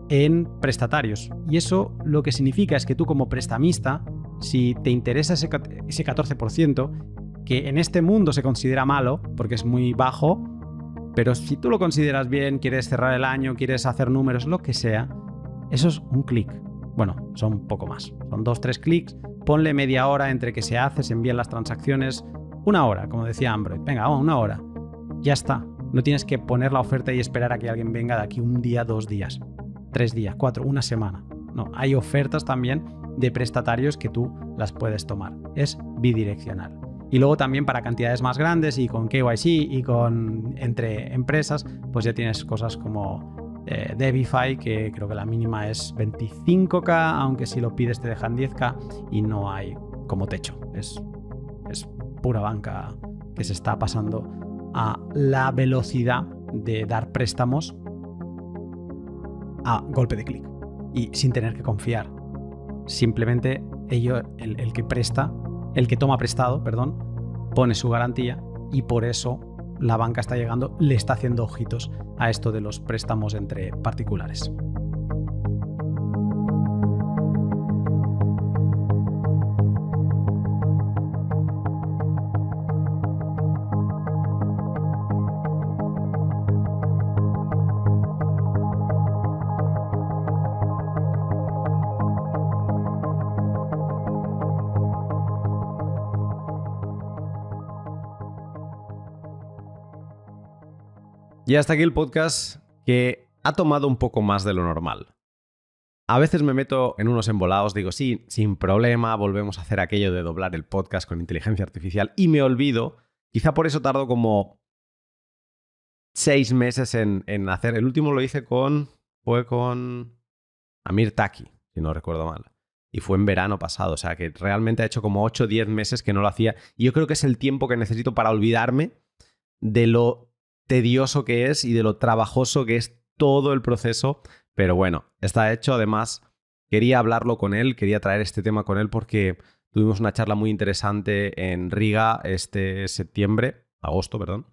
en prestatarios. Y eso lo que significa es que tú como prestamista, si te interesa ese 14%, que en este mundo se considera malo porque es muy bajo, pero si tú lo consideras bien, quieres cerrar el año, quieres hacer números, lo que sea, eso es un clic. Bueno, son un poco más, son 2-3 clics, ponle media hora entre que se envían las transacciones, 1 hora, como decía Ambroid, venga, 1 hora, ya está. No tienes que poner la oferta y esperar a que alguien venga de aquí 1 día, 2 días, 3 días, 4, 1 semana. No, hay ofertas también de prestatarios que tú las puedes tomar. Es bidireccional. Y luego también para cantidades más grandes y con KYC y entre empresas, pues ya tienes cosas como Debify, que creo que la mínima es 25K, aunque si lo pides te dejan 10K y no hay como techo. Es pura banca que se está pasando a la velocidad de dar préstamos a golpe de clic y sin tener que confiar. Simplemente el que toma prestado, pone su garantía y por eso la banca le está haciendo ojitos a esto de los préstamos entre particulares. Y hasta aquí el podcast, que ha tomado un poco más de lo normal. A veces me meto en unos embolados, digo, sí, sin problema, volvemos a hacer aquello de doblar el podcast con inteligencia artificial y me olvido Quizá por eso tardó como 6 meses en hacer. El último lo hice fue con Amir Taki, si no recuerdo mal. Y fue en verano pasado, o sea que realmente ha hecho como 8 o 10 meses que no lo hacía. Y yo creo que es el tiempo que necesito para olvidarme de lo tedioso que es y de lo trabajoso que es todo el proceso. Pero bueno, está hecho. Además, quería hablarlo con él, quería traer este tema con él porque tuvimos una charla muy interesante en Riga este agosto.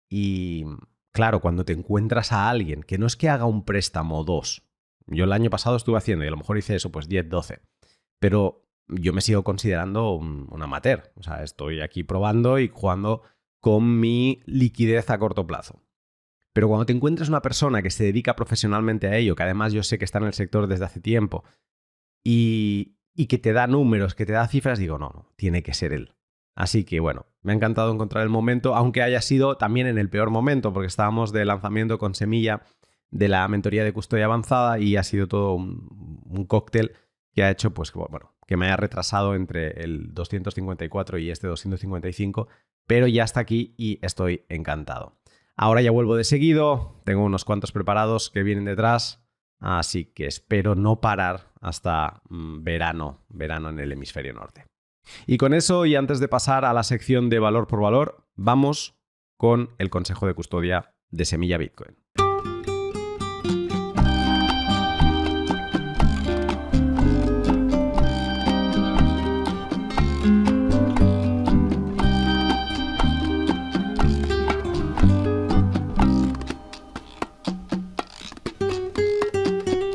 Y claro, cuando te encuentras a alguien que no es que haga un préstamo o 2. Yo el año pasado estuve haciendo y a lo mejor hice eso, pues 10, 12. Pero yo me sigo considerando un amateur. O sea, estoy aquí probando y jugando con mi liquidez a corto plazo. Pero cuando te encuentras una persona que se dedica profesionalmente a ello, que además yo sé que está en el sector desde hace tiempo, y que te da números, que te da cifras, digo, no, tiene que ser él. Así que bueno, me ha encantado encontrar el momento, aunque haya sido también en el peor momento, porque estábamos de lanzamiento con semilla de la mentoría de custodia avanzada y ha sido todo un cóctel que ha hecho pues, bueno, que me haya retrasado entre el 254 y este 255, pero ya está aquí y estoy encantado. Ahora ya vuelvo de seguido, tengo unos cuantos preparados que vienen detrás, así que espero no parar hasta verano en el hemisferio norte. Y con eso, y antes de pasar a la sección de valor por valor, vamos con el consejo de custodia de Semilla Bitcoin.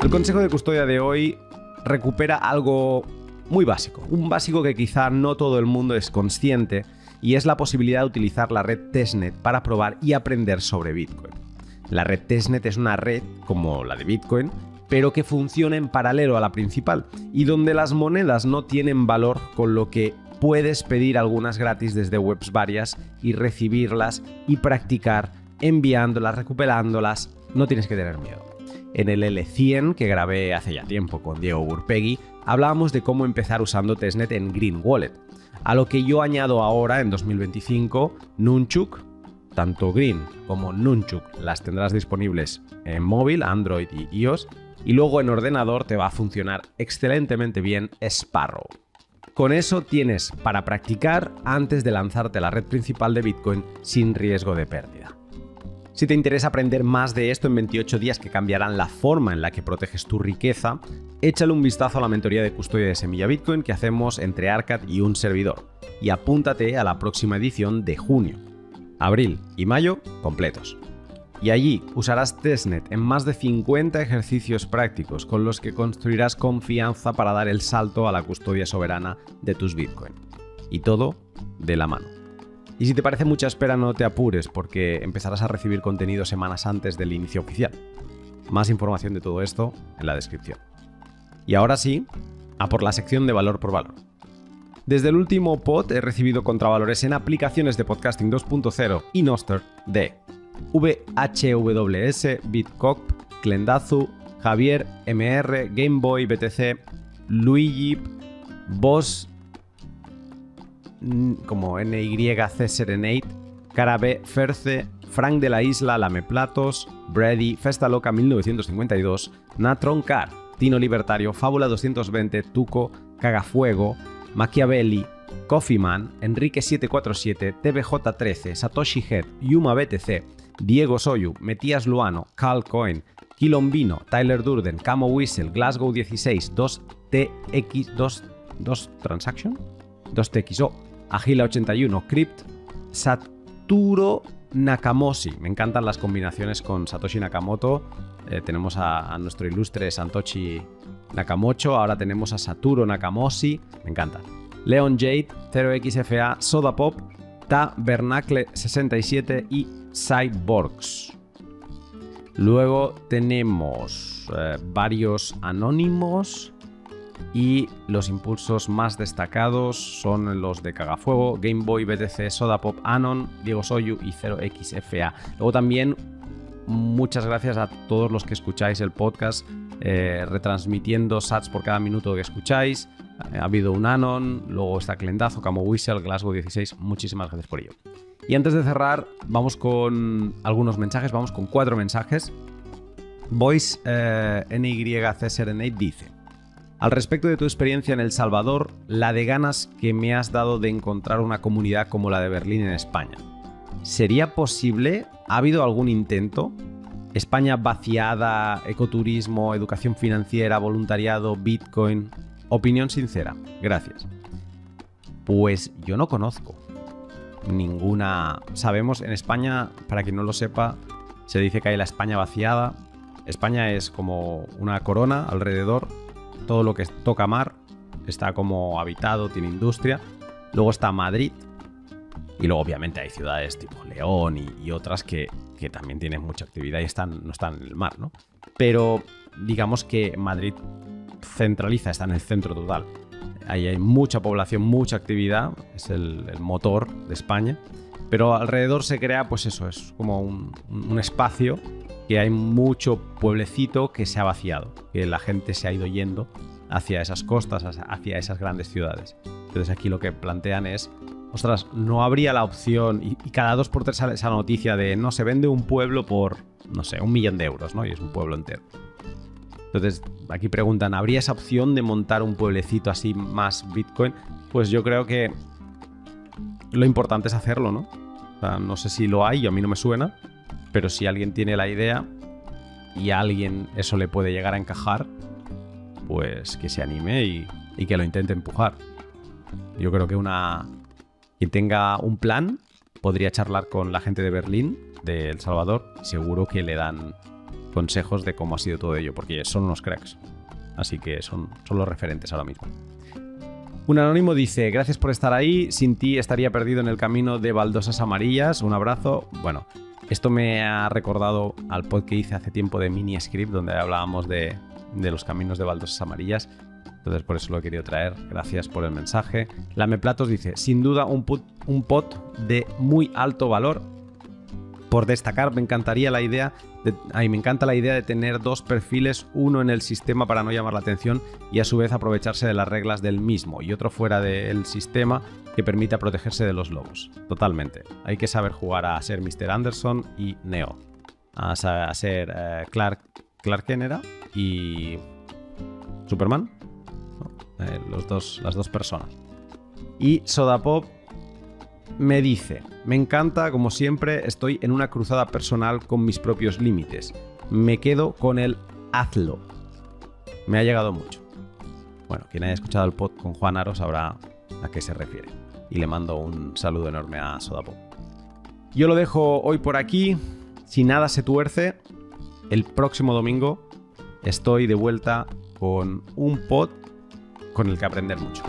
El consejo de custodia de hoy recupera algo muy básico, un básico que quizá no todo el mundo es consciente, y es la posibilidad de utilizar la red testnet para probar y aprender sobre Bitcoin. La red testnet es una red como la de Bitcoin, pero que funciona en paralelo a la principal y donde las monedas no tienen valor, con lo que puedes pedir algunas gratis desde webs varias y recibirlas y practicar enviándolas, recuperándolas, no tienes que tener miedo. En el L100 que grabé hace ya tiempo con Diego Gurpegui, hablábamos de cómo empezar usando testnet en Green Wallet, a lo que yo añado ahora en 2025 Nunchuk. Tanto Green como Nunchuk las tendrás disponibles en móvil, Android y iOS, y luego en ordenador te va a funcionar excelentemente bien Sparrow. Con eso tienes para practicar antes de lanzarte a la red principal de Bitcoin sin riesgo de pérdida. Si te interesa aprender más de esto en 28 días que cambiarán la forma en la que proteges tu riqueza, échale un vistazo a la mentoría de custodia de Semilla Bitcoin que hacemos entre Arcad y un servidor, y apúntate a la próxima edición de junio. Abril y mayo completos. Y allí usarás testnet en más de 50 ejercicios prácticos con los que construirás confianza para dar el salto a la custodia soberana de tus Bitcoin. Y todo de la mano. Y si te parece mucha espera, no te apures, porque empezarás a recibir contenido semanas antes del inicio oficial. Más información de todo esto en la descripción. Y ahora sí, a por la sección de valor por valor. Desde el último pod he recibido contravalores en aplicaciones de podcasting 2.0 y Nostr de VHWS, Bitcock, Klendazu, Javier, MR, Gameboy, BTC, Luigi, Boss, como NYC Serenade, Cara B, Ferce, Frank de la Isla, Lameplatos, Brady, Festa Loca 1952, Natron Car, Tino Libertario, Fábula 220, Tuco, Cagafuego, Machiavelli, Coffeeman, Enrique 747, TBJ13, Satoshi Head, Yuma BTC, Diego Soyu, Metías Luano, Carl Coin, Quilombino, Tyler Durden, Camo Whistle, Glasgow 16, 2TX2 Transaction, 2TXO, Agila 81, Crypt, Saturo Nakamoshi. Me encantan las combinaciones con Satoshi Nakamoto. Tenemos a nuestro ilustre Santoshi Nakamocho, ahora tenemos a Saturo Nakamoshi, me encantan. Leon Jade, 0xFA, Soda Pop, Tabernacle 67 y Cyborgs. Luego tenemos varios anónimos y los impulsos más destacados son los de Cagafuego, Gameboy, BTC, Soda Pop, Anon, Diego Soyu y 0xFA. Luego también muchas gracias a todos los que escucháis el podcast, retransmitiendo sats por cada minuto que escucháis. Ha habido un Anon, luego está Clendazo, Camo Whistle, Glasgow 16, muchísimas gracias por ello. Y antes de cerrar, vamos con algunos mensajes, vamos con 4 mensajes. Voice NYC Serenade dice: al respecto de tu experiencia en El Salvador, la de ganas que me has dado de encontrar una comunidad como la de Berlín en España. ¿Sería posible? ¿Ha habido algún intento? España vaciada, ecoturismo, educación financiera, voluntariado, Bitcoin. Opinión sincera. Gracias. Pues yo no conozco ninguna. Sabemos, en España, para quien no lo sepa, se dice que hay la España vaciada. España es como una corona alrededor. Todo lo que toca mar está como habitado, tiene industria. Luego está Madrid. Y luego obviamente hay ciudades tipo León y otras que también tienen mucha actividad y no están en el mar, ¿no? Pero digamos que Madrid centraliza, está en el centro total. Ahí hay mucha población, mucha actividad, es el motor de España. Pero alrededor se crea, pues eso, es como un espacio que hay mucho pueblecito que se ha vaciado, que la gente se ha ido yendo hacia esas costas, hacia esas grandes ciudades. Entonces aquí lo que plantean es: ostras, no habría la opción, y cada 2x3 sale esa noticia de no, se vende un pueblo por, no sé, 1 millón de euros, ¿no? Y es un pueblo entero. Entonces, aquí preguntan, ¿habría esa opción de montar un pueblecito así más Bitcoin? Pues yo creo que lo importante es hacerlo, ¿no? O sea, no sé si lo hay, a mí no me suena, pero si alguien tiene la idea y a alguien eso le puede llegar a encajar, pues que se anime y que lo intente empujar. Yo creo que quien tenga un plan podría charlar con la gente de Berlín, de El Salvador, y seguro que le dan consejos de cómo ha sido todo ello, porque son unos cracks. Así que son los referentes ahora mismo. Un anónimo dice: gracias por estar ahí, sin ti estaría perdido en el camino de baldosas amarillas, un abrazo. Bueno, esto me ha recordado al pod que hice hace tiempo de Mini Script, donde hablábamos de los caminos de baldosas amarillas. Entonces por eso lo he querido traer. Gracias por el mensaje. Lameplatos dice: sin duda un pod de muy alto valor. Por destacar, me encanta la idea de tener 2 perfiles, uno en el sistema para no llamar la atención y a su vez aprovecharse de las reglas del mismo, y otro fuera del sistema que permita protegerse de los lobos. Totalmente. Hay que saber jugar a ser Mr. Anderson y Neo. A ser Clark Kent era y Superman. Las dos personas. Y Sodapop me dice: me encanta, como siempre, estoy en una cruzada personal con mis propios límites. Me quedo con el hazlo. Me ha llegado mucho. Bueno, quien haya escuchado el pod con Juan Aro sabrá a qué se refiere. Y le mando un saludo enorme a Sodapop. Yo lo dejo hoy por aquí. Si nada se tuerce, el próximo domingo estoy de vuelta con un pod con el que aprender mucho.